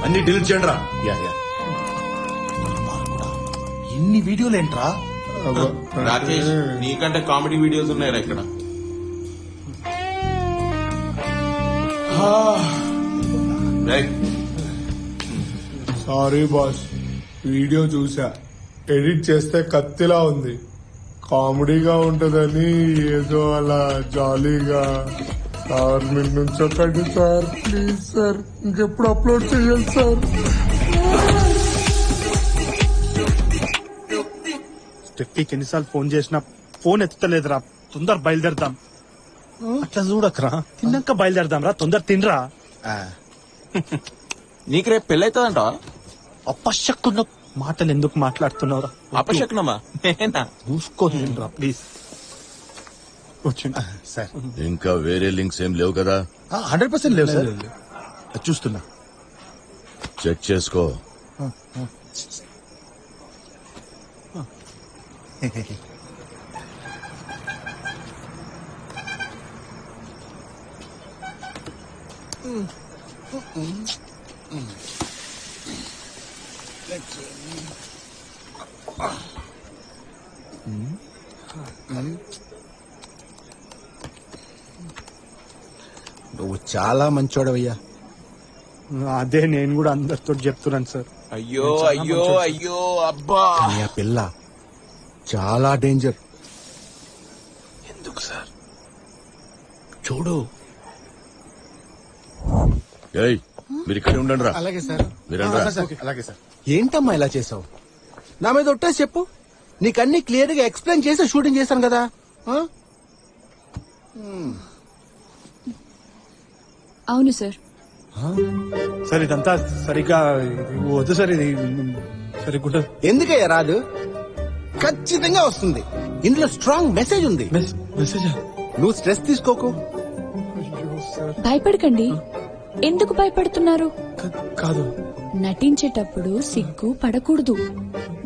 అన్ని డిలీట్ చేయండి రా. ఇన్ని వీడియోలు ఏంట్రా? రాకేష్ నీకంటే కామెడీ వీడియోస్ ఉన్నాయా ఇక్కడ? సారీ బాస్, వీడియో చూసా, ఎడిట్ చేస్తే కత్తిలా ఉంది. కామెడీగా ఉంటదని ఏదో అలా జాలీగా. సార్ మీరు నుంచొకండి సార్, ప్లీజ్ సార్, ఇంకెప్పుడు అప్లోడ్ చేయాలి సార్. స్టెఫీకి ఎన్నిసార్లు ఫోన్ చేసినా ఫోన్ ఎత్తలేదురా. తొందర బయలుదేరదాం. అట్లా చూడకరా, తిన్నాక బయలుదేరదాం రా. తొందర తినరా. నీకు రేపు పెళ్ళైతుందంట. అపశక్కున్న మాటలు ఎందుకు మాట్లాడుతున్నావురా? అపశకునమా? చూసుకోలేనురా ప్లీజ్. వచ్చింది సార్. ఇంకా వేరే లింక్స్ ఏం లేవు కదా? 100% లేవు సార్. చూస్తున్నా, చెక్ చేసుకో. నువ్వు చాలా మంచోడవయ్యా. అదే నేను కూడా అందరితో చెప్తున్నాను సార్. అయ్యో అయ్యో అయ్యో అబ్బా. కానీ ఆ పిల్ల చాలా డేంజర్. ఎందుకు సార్? చూడు. ఏయ్ మీరు ఇక్కడ ఉండండి రా. అలాగే సార్. అలాగే సార్. ఏంటమ్మా ఇలా చేసావు? నా మీద ఒట్టేసి చెప్పు. నీకన్నీ క్లియర్ గా ఎక్స్ప్లెయిన్ చేసి షూటింగ్ చేశాను కదా. అవును సార్. సార్ ఇదంతా సరిగ్గా వద్దు సార్. ఇది సరిగ్గా ఎందుకయ్యా రాదు? ఖచ్చితంగా వస్తుంది. ఇందులో స్ట్రాంగ్ మెసేజ్ ఉంది. మెసేజ్. నువ్వు స్ట్రెస్ తీసుకోకు. భయపడకండి. ఎందుకు భయపడుతున్నారు? కాదు, నటించేటప్పుడు సిగ్గు పడకూడదు,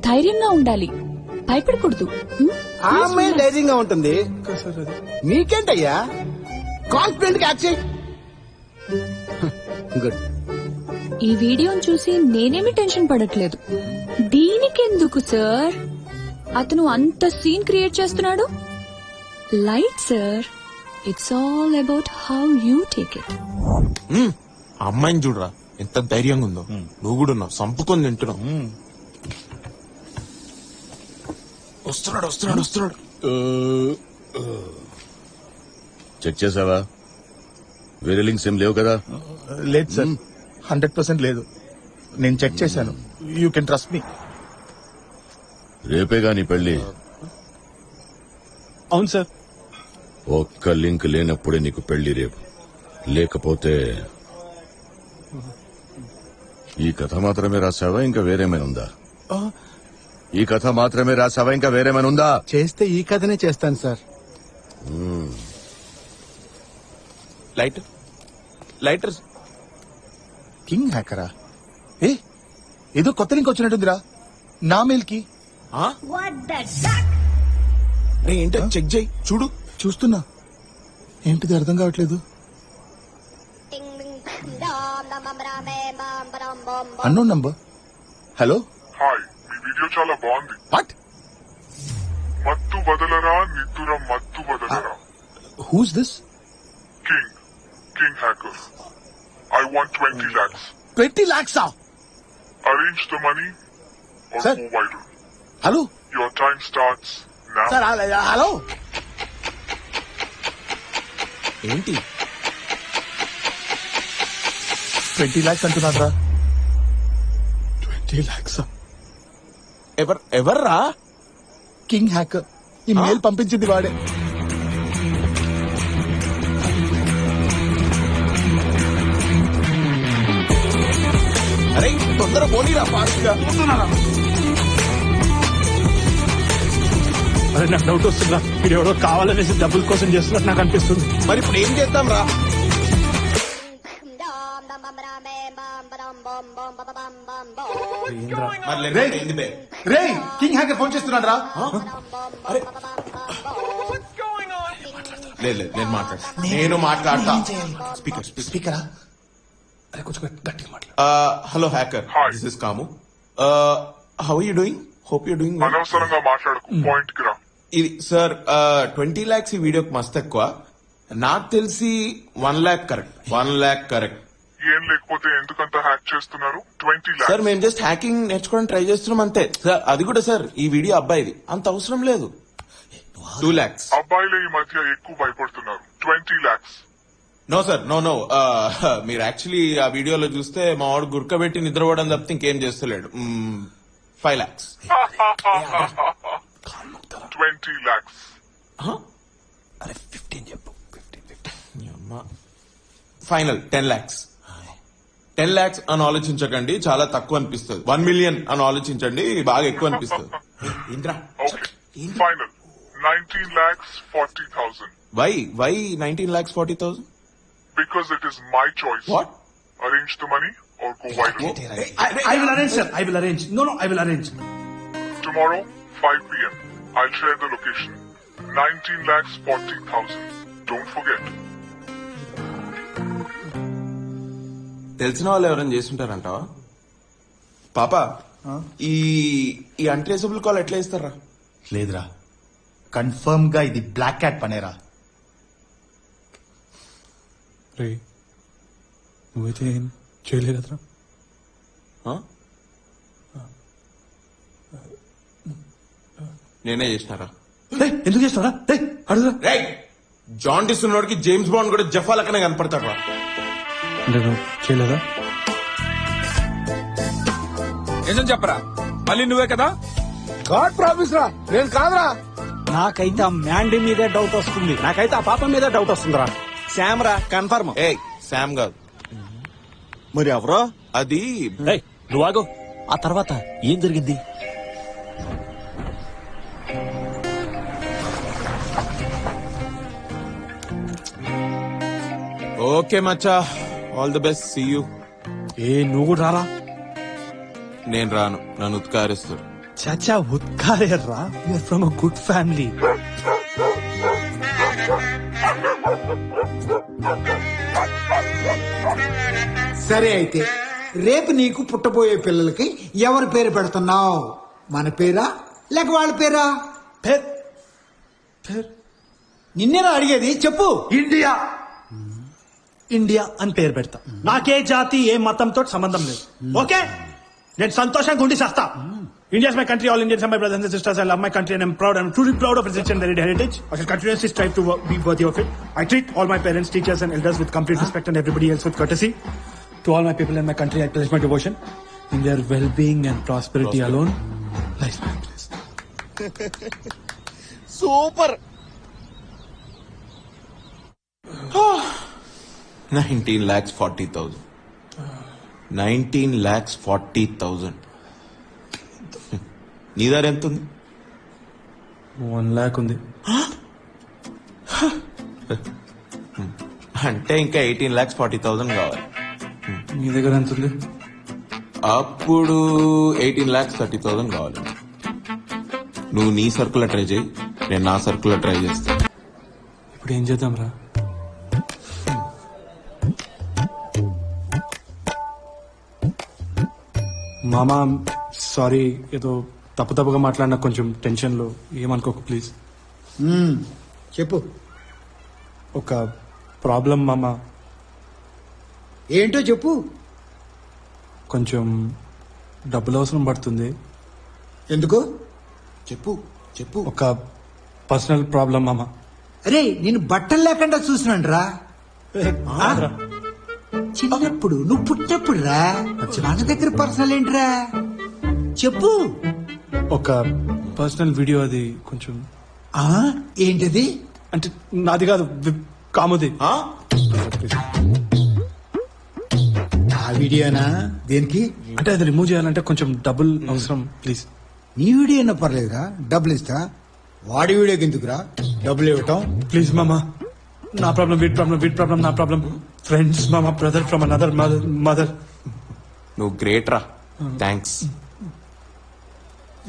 ధైర్యంగా ఉండాలి, భయపడకూడదు. ఆ అమ్మాయి ధైర్యంగా ఉంటుంది. నీకేంటయ్యా? కాన్ఫిడెంట్ గా యాక్ట్ చేయి. గుడ్. ఈ వీడియోని చూసి నేనేమి టెన్షన్ పడట్లేదు. దీనికెందుకు సార్? అతను అంత సీన్ క్రియేట్ చేస్తున్నాడు. Light sir. It's all about how you take it. అమ్మాయిని చూడరా ఎంత ధైర్యంగా ఉందో. నువ్వు కూడా ఉన్నావు, సంపుకొని తింటున్నావు. వస్తున్నాడు వస్తున్నాడు వస్తున్నాడు. చెక్ చేసావా? వేరే లింక్స్ ఏం లేవు కదా? లేదు సార్, 100% లేదు. నేను చెక్ చేశాను. You can trust me. రేపేగా నీ పెళ్లి. అవును సార్. ఒక్క లింక్ లేనప్పుడే నీకు పెళ్లి రేపు. లేకపోతే ఈ కథ మాత్రమే రాసావా ఇంకా వేరేమైనా ఉందా? ఈ కథ మాత్రమే రాసావా ఇంకా వేరేమైనా ఉందా? చేస్తే ఈ కథనే చేస్తాను సార్. Lighter lighter. కింగ్ హ్యాకరా? ఏదో కొత్త లింక్ వచ్చినట్టుందిరా నా మెయిల్ కి. ఏంటో చెక్ చేయి. చూడు. చూస్తున్నా. ఏంటిది అర్థం కావట్లేదు. Unknown number. హలో. హాయ్, మీ వీడియో చాలా బాగుంది. వాట్? మత్తు బదలరా నిద్దుర మత్తు బదలరా who's this king hacker I want 20 lakhs. 20 lakhs? Arrange the money or Sir? go viral. Hello? Your time starts now. Sir, hello? ఏంటి 20 lakhs అంటున్నారా? 20 lakhs. ఎవర్రా? King hacker. ఈ మెయిల్ పంపించింది వాడే. అరే తొందర పోనీరా ఫాస్ట్గా. అరే నాకు డౌట్ వస్తుందా, మీరు ఎవరో కావాలనేసి డబ్బుల కోసం చేస్తున్నట్టు నాకు అనిపిస్తుంది. మరి ఇప్పుడు ఏం చేద్దాం రా? రే కింగ్ హ్యాకర్ ఫోన్ చేస్తున్నాడు రా. లేదు నేను మాట్లాడతా. స్పీకరా? హలో హ్యాకర్, దిస్ ఇస్ కాము. How you doing? Hope you doing. అనవసరంగా మాట్లాడకు, పాయింట్ కి రా. ఇది సార్ 20 lakhs ఈ వీడియోకి మస్తు ఎక్కువ. నాకు తెలిసి 1 lakh కరెక్ట్. 1 lakh correct. ఏం లేకపోతే ఎందుకంత హ్యాక్ చేస్తున్నారు? 20 lakhs. సార్ మేము జస్ట్ హ్యాకింగ్ నేర్చుకోవడానికి ట్రై చేస్తున్నాం అంతే సార్. అది కూడా సార్ ఈ వీడియో అబ్బాయిది, అంత అవసరం లేదు. 2 lakhs. అబ్బాయిలే ఈ మధ్య ఎక్కువ భయపడుతున్నారు. 20 lakhs. No sir, no. మీరు యాక్చువల్లీ ఆ వీడియోలో చూస్తే మా వాడు గుర్కబెట్టి నిద్రపోవడం తప్పితే ఇంకేం చేస్తలేడు. 5 lakhs. 20 lakhs. అరే 15 చెప్పు. Final 10 lakhs. 10 lakhs అని ఆలోచించకండి, చాలా తక్కువ అనిపిస్తుంది. 1 million అని ఆలోచించండి, బాగా ఎక్కువ అనిపిస్తుంది. Indra Final 19 lakhs 40,000. Why 19 lakhs 40,000? Because it is my choice. What? Arrange the money or go viral. I will arrange, sir. I will arrange. No, I will arrange. Tomorrow 5 p.m. I'll share the location. 19 lakhs 40,000. Don't forget. తెలిసిన వాళ్ళు ఎవరైనా చేస్తుంటారంటావా? పాప ఈ untraceable call ఎట్లా ఇస్తారా? లేదురా, confirm గా ఇది బ్లాక్ క్యాట్ పనేరా. రే నువ్వైతే ఏం చేయలేదు కదరా? నేనే చేసినారా? ఎందుకు చేస్తారా? అడుగురా. జాండిస్ ఉన్నోడికి జేమ్స్ బాండ్ కూడా జఫా లెక్కనే కనపడతారా? అంటే నువ్వు చేయలేదా? నిజం చెప్పరా, మళ్ళీ నువ్వే కదా? గాడ్ ప్రామిస్ రా, నేను కాదురా. నాకైతే ఆ మ్యాండీ మీదే డౌట్ వస్తుంది. నాకైతే ఆ పాప మీద డౌట్ వస్తుందిరా. శామ్ రా కన్ఫర్మ్. ఏ శామ్ కాదు. మరి ఎవరో? అది నువ్వు ఆగు. ఆ తర్వాత ఏం జరిగింది? ఓకే మచ్చా, all the best, see you. నువ్వు కూడా రారా? నేను రాను, నన్ను ఉత్కారిస్తాడు. చాచా ఉత్కారేర్రా, you're from a good family. సరే అయితే రేపు నీకు పుట్టబోయే పిల్లలకి ఎవరి పేరు పెడుతున్నావు? మన పేరా లేక వాళ్ళ పేరా? నిన్నేనా అడిగేది, చెప్పు. ఇండియా ఇండియా అని పేరు పెడతా. నాకే జాతి ఏ మతంతో సంబంధం లేదు. ఓకే, నేను సంతోషంగా ఉండి చేస్తా. India is my country, all Indians are my brothers and sisters. I love my country and I'm proud. I'm truly proud of its rich and varied heritage. I shall continuously strive to be worthy of it. I treat all my parents, teachers and elders with complete respect and everybody else with courtesy. To all my people in my country, I pledge my devotion. In their well-being and prosperity alone lies my happiness. Super. 19 lakhs 40,000. 19 lakhs 40,000. నీ దగ్గర ఎంత ఉంది? 1 lakh ఉంది. అంటే ఇంకా 18 lakhs 40,000 కావాలి. నీ దగ్గర ఎంత ఉంది? అప్పుడు 18 lakhs 30,000 కావాలి. నువ్వు నీ సర్కులర్ ట్రై చేయి, నేను నా సర్కులర్ ట్రై చేస్తా. ఇప్పుడు ఏం చేద్దాం రా? మామా సారీ, ఏదో తప్పుగా మాట్లాడినా కొంచెం టెన్షన్ లో, ఏమనుకోకు ప్లీజ్. చెప్పు. ఒక ప్రాబ్లం మామ. ఏంటో చెప్పు. కొంచెం డబ్బులు అవసరం పడుతుంది. ఎందుకు చెప్పు చెప్పు. ఒక పర్సనల్ ప్రాబ్లం మామ. అరే నేను బట్టలు లేకుండా చూసినాను రా. చిన్నప్పుడు నువ్వు పుట్టినప్పుడు రా. మన దగ్గర పర్సనల్ ఏంట్రా చెప్పు. ఒక పర్సనల్ వీడియో అది కొంచెం. ఏంటది? అంటే నాది కాదు, కాముది. ఆ వీడియోనా? దేనికి? అంటే అది రిమూవ్ చేయాలంటే కొంచెం డబ్బులు అవసరం. ప్లీజ్. నీ వీడియో అయినా పర్లేదురా, డబ్బులు ఇస్తా. వాడి వీడియోకి ఎందుకురా డబ్బులు ఇవ్వటం? ప్లీజ్ మామా. నా ప్రాబ్లం వీడి ప్రాబ్లం, వీడి ప్రాబ్లం నా ప్రాబ్లం. ఫ్రెండ్స్ మామా, బ్రదర్ ఫ్రమ్ అనదర్ మదర్. నువ్వు గ్రేట్ రా. థ్యాంక్స్.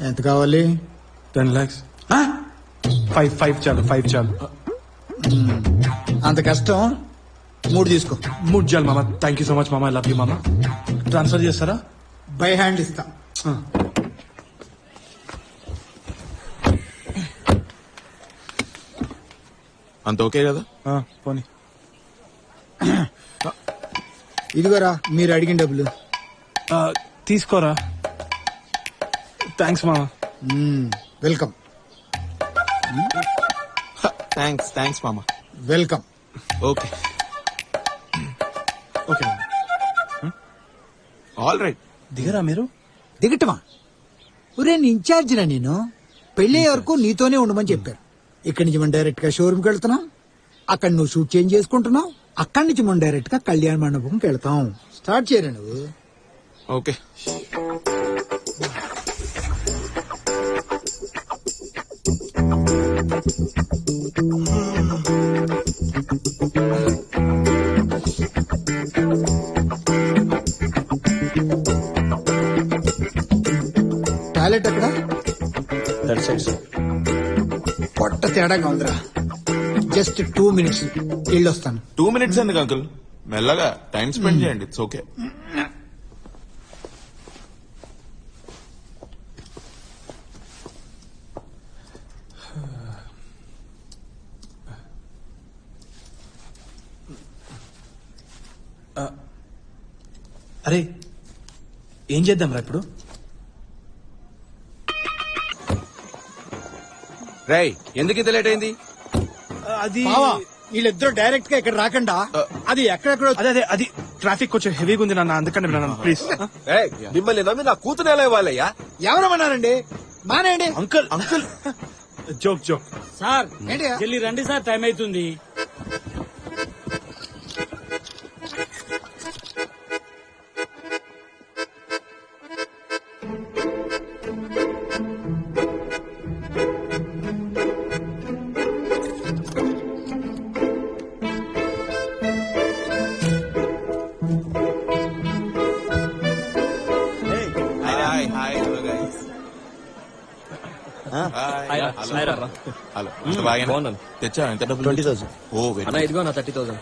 ఎంత కావాలి? 10 lakhs. 5 చాలు, 5 చాలు. అంత కష్టం. 3 తీసుకో. 3 చాలు మామా. థ్యాంక్ యూ సో మచ్ మామా. ఐ లవ్ యూ మామా. ట్రాన్స్ఫర్ చేస్తారా? బై హ్యాండ్ ఇస్తా. అంత ఓకే కదా? పోనీ. ఇదిగోరా మీరు అడిగిన డబ్బులు. తీసుకోరా. థ్యాంక్స్ మామా. వెల్కమ్. థ్యాంక్స్ మామా. Welcome. Okay okay. All right. దిగరా మీరు? దిగటమా? ఒరే నీ ఇన్ఛార్జినా నేను. పెళ్లి వరకు నీతోనే ఉండమని చెప్పారు. ఇక్కడి నుంచి మనం డైరెక్ట్ గా షోరూమ్కి వెళ్తున్నాం. అక్కడ నువ్వు షూట్ చేంజ్ చేసుకుంటున్నావు. అక్కడి నుంచి మనం డైరెక్ట్ గా కళ్యాణ మండపంకి వెళ్తాం. స్టార్ట్ చేయరా నువ్వు. ఓకే. టాయిలెట్ అక్కడ పొట్ట తేడాగా ఉందిరా. జస్ట్ 2 minutes వెళ్ళొస్తాను. 2 minutes ఎందుకు అంకుల్? మెల్లగా టైం స్పెండ్ చేయండి. It's okay. అరే ఏం చేద్దాం రా ఇప్పుడు? రేయ్, ఎందుకు ఇంత లేట్ అయింది? అది వీళ్ళిద్దరు డైరెక్ట్ గా ఇక్కడ రాకుండా అది ఎక్కడెక్కడ. అదే అది ట్రాఫిక్ కొంచెం హెవీగా ఉంది నాన్న, అందుకని ప్లీజ్. మిమ్మల్ని నమ్మి నా కూతురు ఎలా ఇవ్వాలయ్యా? ఎవరమన్నారండి? మానేయండి. Uncle joke. సార్ జల్లి రండి సార్, టైం అవుతుంది. హలో. తెచ్చా? ఎంత డబ్బులు? 20,000. ఓ అన్న ఇదిగో నా 30,000.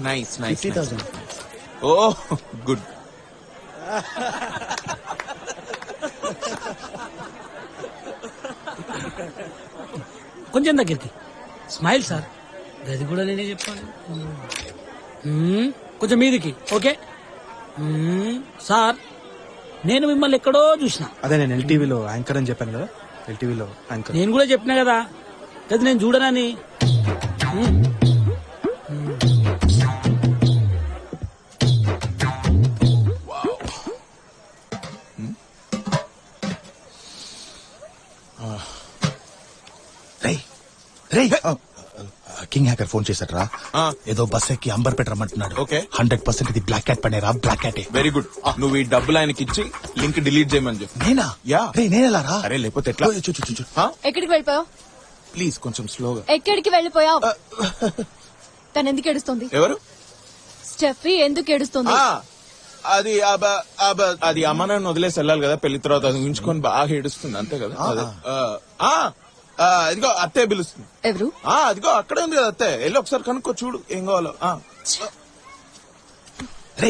నైస్. 50,000. ఓ గుడ్. కొంచెం దగ్గరికి స్మైల్ సార్. గది కూడా నేనే చెప్పాను. కొంచెం మీదికి. ఓకే సార్, నేను మిమ్మల్ని ఎక్కడో చూసిన. అదే నేను ఎల్టీవీలో యాంకర్ అని చెప్పాను కదా. ఎల్టీవీలో యాంకర్. నేను కూడా చెప్పినా కదా, గది నేను చూడనని. కింగ్ హ్యాకర్ ఫోన్ చేశారా? ఏదో బస్ ఎక్కి అంబర్పేట రమ్మంటున్నాడు. ఓకే. 100% ఇది బ్లాక్ క్యాట్ పనేరా. Black cat. Very good. నువ్వు ఈ డబ్బులు ఆయనకి ఇచ్చి లింక్ డిలీట్ చేయమని చెప్పు. నేనా? యా. నేనెలా రా? అరే లేకపోతే ఎట్లా? ఎక్కడికి వెళ్ళిపోయావు? ప్లీజ్ కొంచెం స్లోగా. ఎక్కడికి వెళ్ళిపోయావు? తను ఎందుకు ఏడుస్తుంది? ఎవరు? స్టెఫీ ఎందుకు ఏడుస్తుంది? అది అమ్మ నాన్న వదిలేసి వెళ్ళాలి కదా పెళ్లి తర్వాత. అది ఉంచుకొని బాగా ఏడుస్తుంది అంతే కదా. ఇదిగో అత్తే పిలుస్తుంది. ఎవరు? అదిగో అక్కడే ఉంది కదా అత్తే. వెళ్ళి ఒకసారి కనుక్కో, చూడు ఏం కావాలో. రే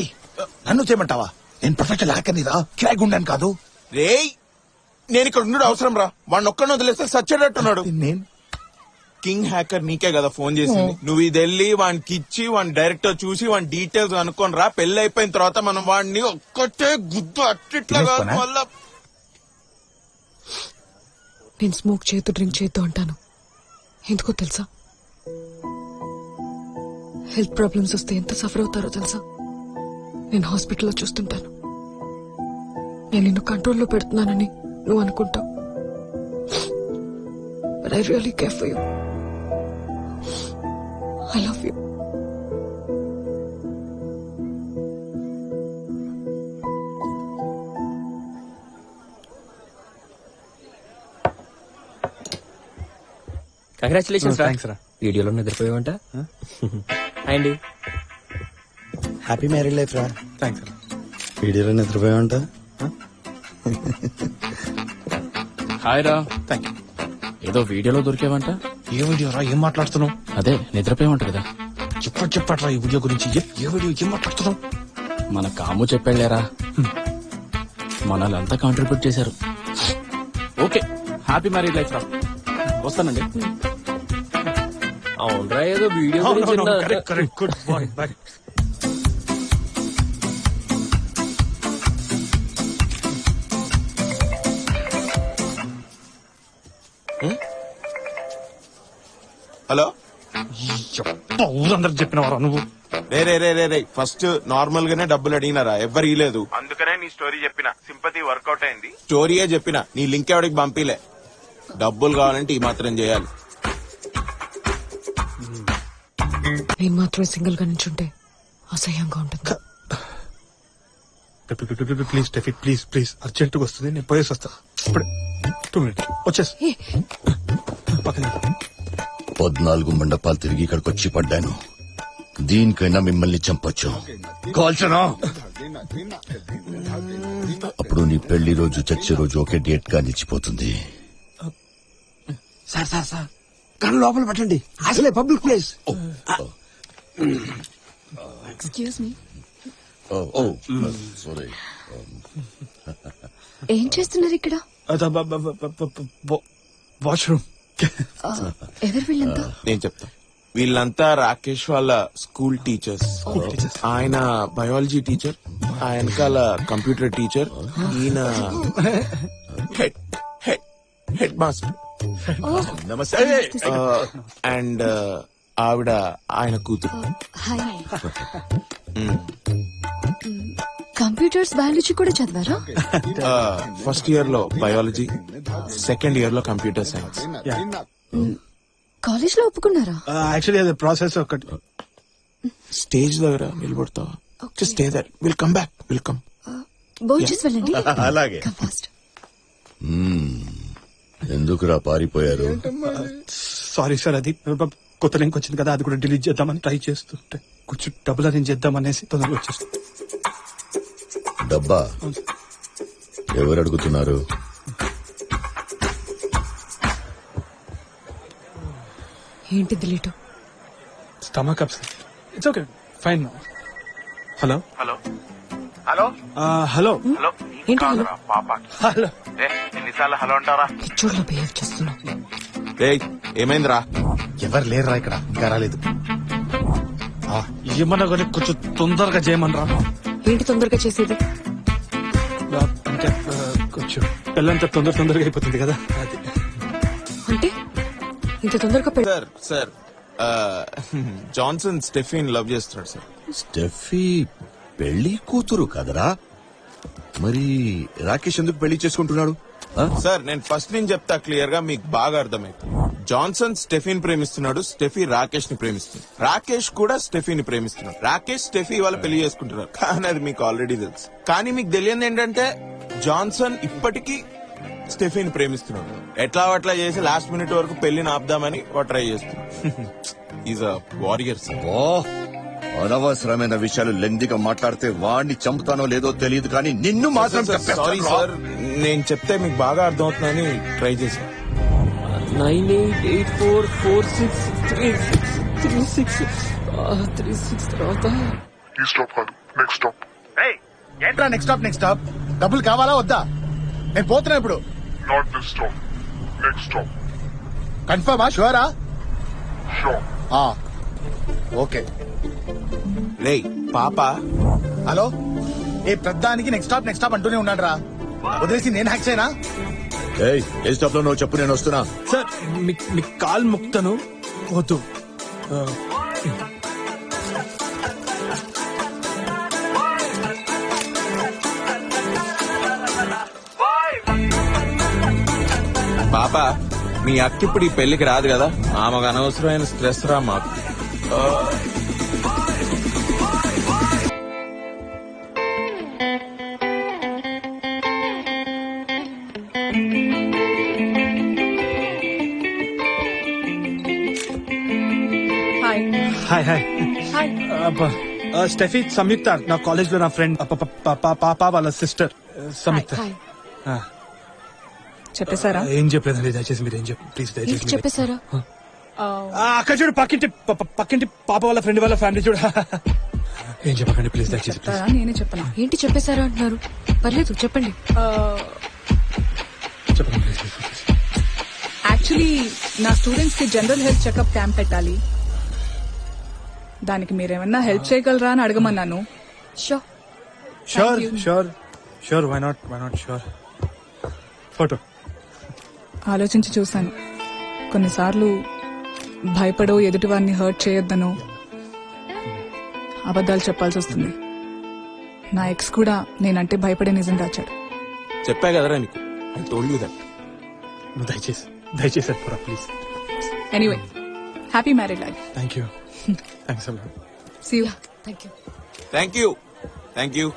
నన్ను చేయమంటావా? నేను ప్రొఫెషనల్ హ్యాకర్ రా, కిరాయి గుండాను కాదు. రేయ్ నేను ఇక్కడ ఉండడు అవసరం రా. వాడిని ఒక్కడిని వదిలేస్తే సచ్చేటట్టున్నాడు. కింగ్ హ్యాకర్ నీకే కదా ఫోన్ చేసింది. నువ్వు ఇది వెళ్ళి వానికి ఇచ్చి వాని డైరెక్టర్ చూసి వాని డీటెయిల్స్ అనుకోని రా. పెళ్లి అయిపోయిన తర్వాత మనం వాడిని ఒక్కటే గుద్దు అట్టిట్లా కాదు మళ్ళా. నేను స్మోక్ చేయొద్దు, డ్రింక్ చేయొద్దు అంటాను. ఎందుకో తెలుసా? హెల్త్ ప్రాబ్లమ్స్ వస్తే ఎంత సఫర్ అవుతారో తెలుసా? నేను హాస్పిటల్లో చూస్తుంటాను. నేను నిన్ను కంట్రోల్లో పెడుతున్నానని నువ్వు అనుకుంటావు. But I really care for you. I love you. Congratulations thanks రా. వీడియోలో నిద్రపోయావంట. అండి హ్యాపీ మ్యారీడ్ లైఫ్ రా. థ్యాంక్స్ రా. వీడియోలో నిద్రపోయామంట. హాయ్ రా. Thank you. ఏదో వీడియోలో దొరికేవంట. ఏ వీడియో రా? ఏం మాట్లాడుతున్నావు? అదే నిద్రపోయావంట కదా. చెప్పట్రా ఈ వీడియో గురించి. ఏ వీడియో? ఏం మాట్లాడుతున్నావు? మన కాము చెప్పాళ్లేరా, మనల్ని అంతా కాంట్రిబ్యూట్ చేశారు. ఓకే, హ్యాపీ మ్యారీడ్ లైఫ్ రా. వస్తానండి. అవునరా, ఏదో వీడియో గురించి విన్నా. Good bye. బాయ్. హలో, ఊరందరికి చెప్పినవారా నువ్వు? రే ఫస్ట్ నార్మల్ గానే డబ్బులు అడిగినారా? ఎవ్వరు ఇలేదు. అందుకనే నీ స్టోరీ చెప్పిన. సింపతి వర్కౌట్ అయింది. స్టోరీయే చెప్పిన, నీ లింక్ ఎవరికి పంపిలే. డబ్బులు కావాలంటే ఈ మాత్రం చేయాలి. నేను మాత్రమే సింగిల్ గా నించుంటే అసహ్యంగా ఉంటుంది. ప్లీజ్ స్టెఫీ, ప్లీజ్ ప్లీజ్, అర్జెంటుగా వస్తుంది. నేను పోయేసి వస్తా ఇప్పుడే. 2 minutes వచ్చేసి. 14 మండపాలు తిరిగి ఇక్కడికి వచ్చి పడ్డాను. దీనికైనా మిమ్మల్ని చంపొచ్చు. కాల్చనా? అప్పుడు నీ పెళ్లి రోజు చచ్చే రోజు ఒకే డేట్ గా నిచ్చిపోతుంది. సార్ కళ్ళు లోపల పెట్టండి. అసలే public place. Excuse me, sorry. ఏం చేస్తున్నారు ఇక్కడ? వాష్రూమ్. ఎవరు వీళ్ళంతా? నేను చెప్తా. వీళ్ళంతా రాకేష్ వాళ్ళ స్కూల్ టీచర్స్. ఆయన బయాలజీ టీచర్, ఆయనకాల కంప్యూటర్ టీచర్, ఈయన హెడ్ మాస్టర్. అండ్ ఆవిడ ఆయన కూతురు. హాయ్. కంప్యూటర్స్ బయాలజీ కూడా చదివారా? ఫస్ట్ ఇయర్ లో బయాలజీ, సెకండ్ ఇయర్ లో కంప్యూటర్ సైన్స్. కాలేజ్ లో ఒప్పుకున్నారా? యాక్చువల్లీ అది ప్రాసెస్ ఒకటి. స్టేజ్ దగ్గర నిలబడతావా? Just stay there, will come back, will come. భోంచేసి వెళ్ళండి. అలాగే. Come fast. ఎందుకురా పారిపోయారు? సారీ సార్, అది కొత్త లింక్ వచ్చింది కదా, అది కూడా డిలీట్ చేద్దామని ట్రై చేస్తుంటే కొంచెం డబ్బులు అరేంజ్ చేద్దామనేసి తొందరగా వచ్చేస్తాం. డబ్బా ఎవరు అడుగుతున్నారు? ఏంటి delete? Stomach upset. It's okay, fine. Hello hello hello hello hello. ఏంటి హలో? పాప హలో. ఎన్నిసార్లు హలో అంటారా? పిచ్చోడ్లో బిహేవ్ చేస్తున్నా. ఏమైందిరా? ఎవరు లేరురా ఇక్కడ, ఇంకా రాలేదు. ఏమన్నా కానీ కొంచెం తొందరగా చేయమనరా. ఏంటి తొందరగా చేసేది? అంటే కొంచెం పెళ్ళంతా తొందరగా అయిపోతుంది కదా, అది. అంటే ఇంత తొందరగా సార్ జాన్సన్ స్టెఫీన్ లవ్ చేస్తున్నాడు సార్. స్టెఫీ పెళ్లి కూతురు కదరా? మరి రాకేష్ ఎందుకు పెళ్లి చేసుకుంటున్నాడు? సార్ నేను ఫస్ట్ నుంచి చెప్తా క్లియర్ గా, మీకు బాగా అర్థమైంది. జాన్సన్ స్టెఫీని ప్రేమిస్తున్నాడు, స్టెఫీ రాకేష్ ని ప్రేమిస్తున్నాడు, రాకేష్ కూడా స్టెఫీని ప్రేమిస్తున్నాడు. రాకేష్ స్టెఫీ వాళ్ళు పెళ్లి చేసుకుంటున్నారు, కానీ అది మీకు ఆల్రెడీ తెలుసు. కానీ మీకు తెలియదు ఏంటంటే జాన్సన్ ఇప్పటికీ స్టెఫీని ప్రేమిస్తున్నాడు. ఎట్లా చేసి లాస్ట్ మినిట్ వరకు పెళ్లిని ఆపుదామని ట్రై చేస్తున్నాడు. Is a warrior sir. అనవసరమైన విషయాలు లెండిగా మాట్లాడితే వాడిని చంపుతానో లేదో తెలియదు, కానీ నిన్ను మాత్రం సారీ సార్, నేను చెప్తే మీకు బాగా అర్థమవుతుందని ట్రై చేశాను. 9884463636 తర్వాత ఈ స్టాప్ కాదు, నెక్స్ట్ స్టాప్. ఏంట్రా నెక్స్ట్ స్టాప్? డబ్బులు కావాలా వద్దా? నేను పోతున్నా ఇప్పుడు. Not this stop, next stop. కన్ఫర్మా? షూరా? Sure. ఓకే. రే పాప హలో, ఏ ప్రధానికి నెక్స్ట్ స్టాప్ అంటూనే ఉన్నాడు రా. వదిలేసి నేను హ్యాక్ చేయనా? ఏ స్టాప్ లో నువ్వు చెప్పు, నేను వస్తున్నా. సార్ మీ కాల్ ముక్తను వద్దు. పాప మీ అక్క ఇప్పుడు ఈ పెళ్లికి రాదు కదా, ఆమెకు అనవసరమైన స్ట్రెస్ రా మాకు. Hi hi hi. Hi. Steffi Samyuktha నా కాలేజ్ లో నా ఫ్రెండ్ పాప వాళ్ళ సిస్టర్ సంయుక్త. హాయ్. చెప్పేశారా? ఏం చెప్పలేదండి, దయచేసి మీరు ఏం చెప్పు ప్లీజ్, దయచేసి. చెప్పేశారా? అక్కడ చూడు, పక్కింటి పాప వాళ్ళ ఫ్రెండ్ వాళ్ళ ఫ్యామిలీ చూడు. ఏం చెప్పకండి ప్లీజ్, దయచేసి ప్లీజ్. నేనే చెప్పనా? ఏంటి చెప్పేశారా అంటున్నారు? పర్లేదు చెప్పండి. చెప్పండి ప్లీజ్. యాక్చువల్లీ నా స్టూడెంట్స్ కి జనరల్ హెల్త్ చెకప్ క్యాంప్ పెట్టాలి. దానికి మీరేమన్నా హెల్ప్ చేయగలరా అని అడగమన్నాను. Sure why not sure. Photo ఆలోచించి చూశాను. కొన్నిసార్లు భయపడో ఎదుటి వారిని హర్ట్ చేయొద్దనో అబద్ధాలు చెప్పాల్సి వస్తుంది. నా ఎక్స్ కూడా నేనంటే భయపడే నిజం దాచాడు. చెప్పా కదరా నీకు, ఐ టోల్డ్ యు దట్. నువ్వు దయచేసి ఫోరా please. Anyway, happy married life. Thank you. Thanks అలా. See you. Thank you.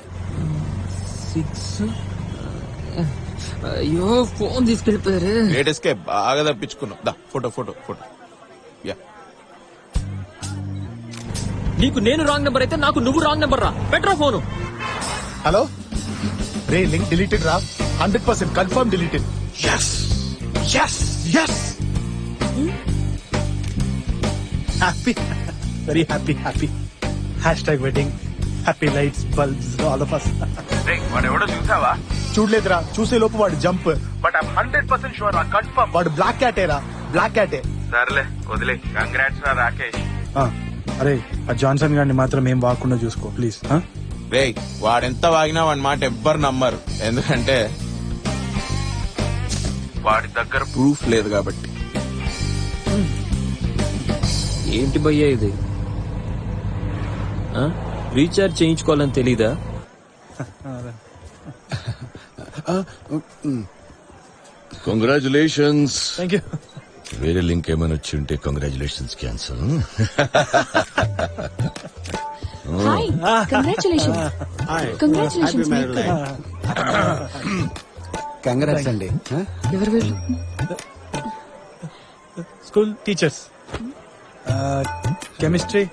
6. అయ్యో ఫోన్ తీసుకెళ్ళిపోయారు. లేటెస్ట్ బాగా తప్పించుకున్నావు. దా ఫోటో. యా, నీకు నేను రాంగ్ నెంబర్ అయితే నాకు నువ్వు రాంగ్ నెంబర్ రా. పెట్టరా ఫోను. హలో రే, లింక్ డిలీటెడ్ రా. 100% confirm deleted. Happy, very happy. #wedding, happy lights, bulbs, all of us. వాడెవడో చూసావా? చూడలేదురా, చూసే లోపు వాడు జంప్. బట్ ఐ 100% షూర్ రా, కన్ఫర్మ్ వాడు బ్లాక్ క్యాటేరా, బ్లాక్ క్యాటే. సర్లే వదిలే. కంగ్రాట్స్ రా రాకేష్. అరే ఆ జాన్సన్ గారిని మాత్రం ఏం వాకుండా చూసుకో ప్లీజ్. రే వాడెంత వాగినా వాడి మాట ఎవ్వరు నమ్మరు, ఎందుకంటే వాడి దగ్గర ప్రూఫ్ లేదు కాబట్టి. ఏంటి భయ్యా ఇది? రీఛార్జ్ చేయించుకోవాలని తెలీదా? కంగ్రాచులేషన్స్. Thank you. వేరే లింక్ ఏమైనా వచ్చి ఉంటే congratulations cancel. Hi, congratulations. Congratulations. Congrats అండి. ఎవరు వీళ్ళు? School teachers. కెమిస్ట్రీ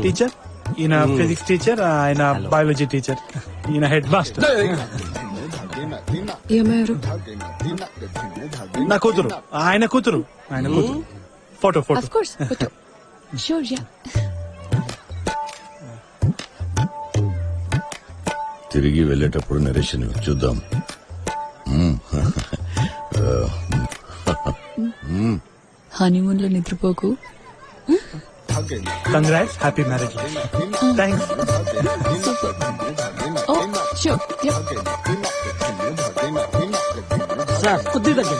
టీచర్, ఈయన ఫిజిక్స్ టీచర్, ఆయన బయాలజీ టీచర్, ఈయన హెడ్ మాస్టర్. ఏమయ్యారు? నా కూతురు, ఆయన కూతురు. Photo. Of course photo. Sure. Yeah. తిరిగి వెళ్ళేటప్పుడు నరేషన్ చూద్దాం. హనీమూన్ లో నిద్రపోకు. Congrats, happy marriage. Thanks. Oh sure. Yeah. Sir కొద్దిగా దగ్గర.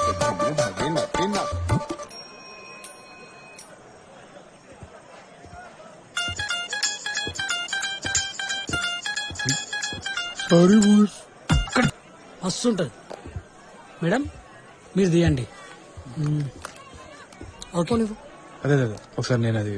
వస్తుంటది మేడం, మీరు తీయండి. ఓకే. అదే ఒకసారి నేను అది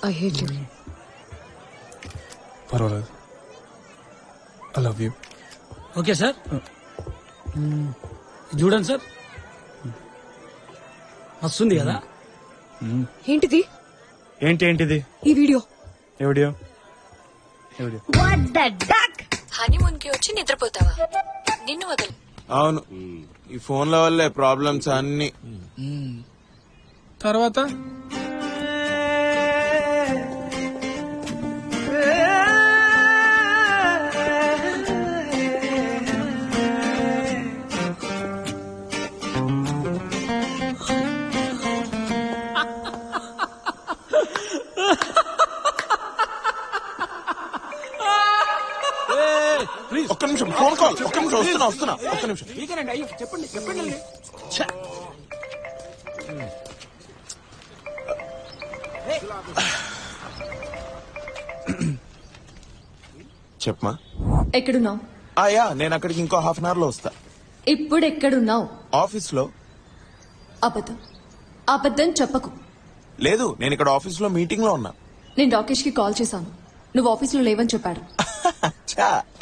ఐ హేట్ యు. పర్వాలేదు. I love you. Okay sir, చూడండి సార్, వస్తుంది కదా. ఏంటిది? ఏంటిది? ఈ వీడియో. ఏ వీడియో? హనీమూన్ కి వచ్చి నిద్రపోతావా? నిన్ను వదలు. అవును, ఈ ఫోన్ల వల్లే ప్రాబ్లమ్స్ అన్ని. తర్వాత వస్తున్నా ఒక్క నిమిషం. చెప్పండి చెప్పండి. చెప్పమా. ఎక్కడున్నావు? యా నేను అక్కడికి ఇంకో హాఫ్ అన్ అవర్ లో వస్తా. ఇప్పుడు ఎక్కడున్నావు? ఆఫీస్ లో. అబద్ధం చెప్పకు. లేదు నేను ఇక్కడ ఆఫీస్ లో మీటింగ్ లో ఉన్నా. నేను రాకేష్ కి కాల్ చేశాను, నువ్వు ఆఫీస్ లో లేవని చెప్పాడు.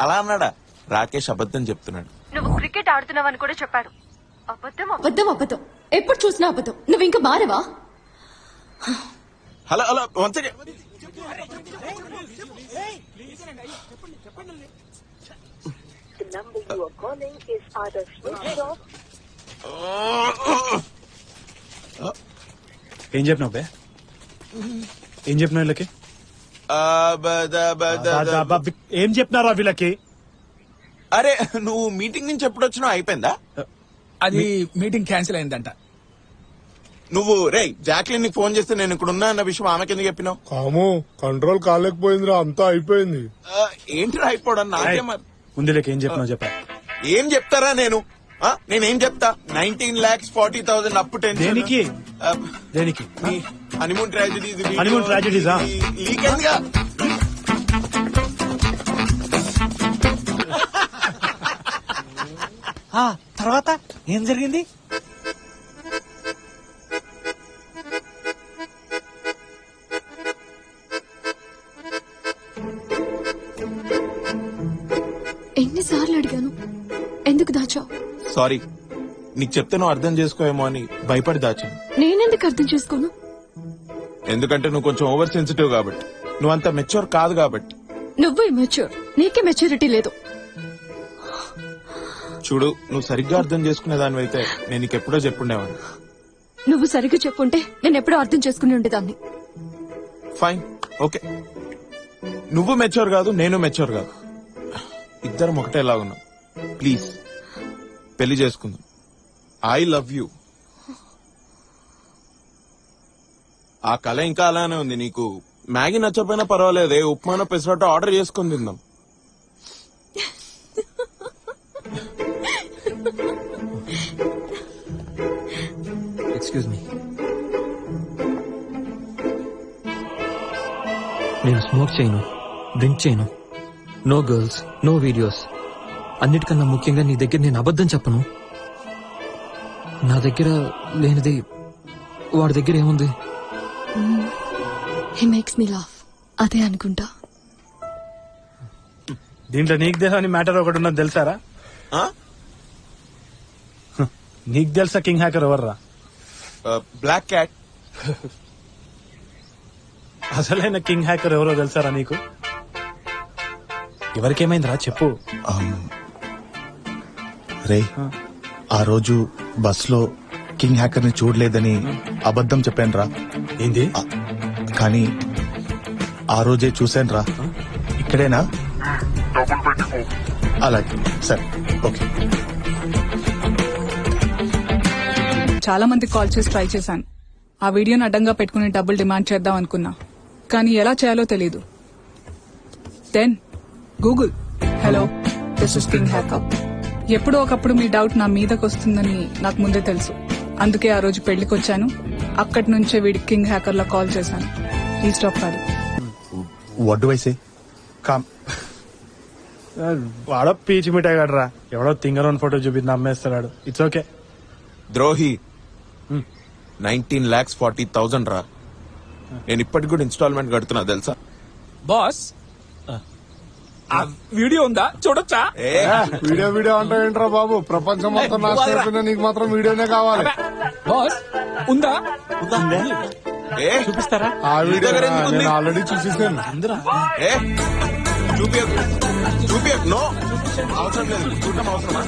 అలా అన్నాడా? రాకేష్ అబద్ధం చెప్తున్నాడు. నువ్వు క్రికెట్ ఆడుతున్నావని కూడా చెప్పాడు. అబద్ధం అబద్ధం అబద్ధం, ఎప్పుడు చూసినా అబద్ధం. నువ్వు ఇంకా మారవా? Hello hello one second. ఏం చెప్పినావు బే? ఏం చెప్పినావు వీళ్ళకి? ఏం చెప్పినారా వీళ్ళకి? అరే నువ్వు మీటింగ్ నుంచి ఎప్పుడు వచ్చినావు? అయిపోయిందా? అది మీటింగ్ క్యాన్సిల్ అయిందంట. నువ్వు రే జాక్లిన్ ని ఫోన్ చేస్తే నేను ఇక్కడ ఉన్నా అన్న విషయం ఆమెకి ఎందుకు చెప్పినావు? కాము కంట్రోల్ కాలేకపోయిందిరా, అంతా అయిపోయింది. ఏంటిరా అయిపోవడం? నాకేం ముందు ఏం చెప్పినావు చెప్పా. ఏం చెప్తారా నేను? నేనేం చెప్తా? 19,40,000 అప్పు టెన్షన్. దేనికి? దేనికి? హనీమూన్ ట్రాజెడీస్. హనీమూన్ ట్రాజెడీసా? లీక్ అయిందిగా. తర్వాత ఏం జరిగింది? ఎన్నిసార్లు అడిగాను, ఎందుకు దాచావు? సారీ, నీకు చెప్తే నువ్వు అర్థం చేసుకోవేమో అని భయపడి దాచాను. నేనెందుకు అర్థం చేసుకోను? ఎందుకంటే నువ్వు కొంచెం ఓవర్ సెన్సిటివ్ కాబట్టి, నువ్వు అంత మెచ్యూర్ కాదు కాబట్టి. నువ్వు మెచ్యూర్, నీకే మెచ్యూరిటీ లేదు. చూడు, నువ్వు సరిగ్గా అర్థం చేసుకునే దాని అయితే నేను నీకు ఎప్పుడో చెప్పుండేవాడిని. నువ్వు సరిగ్గా చెప్పుంటే నేను ఎప్పుడో అర్థం చేసుకుని ఉండేదాన్ని. Fine, okay. నువ్వు మెచ్యూర్ కాదు, నేను మెచ్యూర్ కాదు, ఇద్దరం ఒకటేలాగున్నాం. ప్లీజ్ పెళ్లి చేసుకుందాం. I love you. ఆ కళ ఇంకా అలానే ఉంది. నీకు మ్యాగీ నచ్చకపోయినా పర్వాలేదే, ఉప్మానో పెసరట్టు ఆర్డర్ చేసుకుని తిందాం. Excuse me. నేను స్మోక్ చేయను, డ్రింక్ చేయను. No girls, no videos. అన్నిటికన్నా ముఖ్యంగా నీ దగ్గర నేను అబద్ధం చెప్పను. నా దగ్గర లేనిది వాడి దగ్గర ఏముంది? హీ మేక్స్ మీ లాఫ్, అదే అనుకుంటా. దీంట్లో నీకు తెలుసా మ్యాటర్ ఒకటి ఉన్నది తెలుసారా? నీకు తెలుసా కింగ్ హ్యాకర్ ఎవర్రా? Black cat. అసలైన కింగ్ హ్యాకర్ ఎవరో తెలుసారా నీకు? ఎవరికేమైందిరా చెప్పు. రే, ఆ రోజు బస్ లో కింగ్ హ్యాకర్ ని చూడలేదని అబద్ధం చెప్పాను రా. ఏంది? కానీ ఆ రోజే చూశాను రా. ఇక్కడేనా? అలాగే, సరే, ఓకే. చాలా మంది కాల్ చేసి ట్రై చేశాను. ఆ వీడియోని అడ్డంగా పెట్టుకుని డబ్బులు డిమాండ్ చేద్దాం అనుకున్నా, కానీ ఎలా చేయాలో తెలీదు. Then Google, hello this is king hacker. ఎప్పుడో ఒకప్పుడు మీ డౌట్ నా మీదకి వస్తుందని నాకు ముందే తెలుసు. అందుకే ఆ రోజు పెళ్లికి వచ్చాను. అక్కడి నుంచే వీడికి కింగ్ హ్యాకర్ లా కాల్ చేశాను. ఈ స్టాప్ కాదు. What do I say? వాడో పీచి మిఠాయి గడరా, ఎవడో తింగరోన్ ఫోటో చూపించి నమ్మేస్తాడు. It's okay. ద్రోహి, 19,40,000 రా. నేను ఇప్పటికి కూడా ఇన్స్టాల్మెంట్ కడుతున్నా తెలుసా? బాస్, ఆ వీడియో ఉందా? చూడొచ్చా? వీడియో అంటే ఏంట్రా బాబు, ప్రపంచం మొత్తం నాశనం అయిపోయినా నీకు మాత్రం వీడియోనే కావాలి. బాస్ ఉందా? చూపిస్తారా? ఆ వీడియో నేను ఆల్రెడీ చూసేసాను. చూపి నో అవసరం లేదు, చూడటం అవసరమా?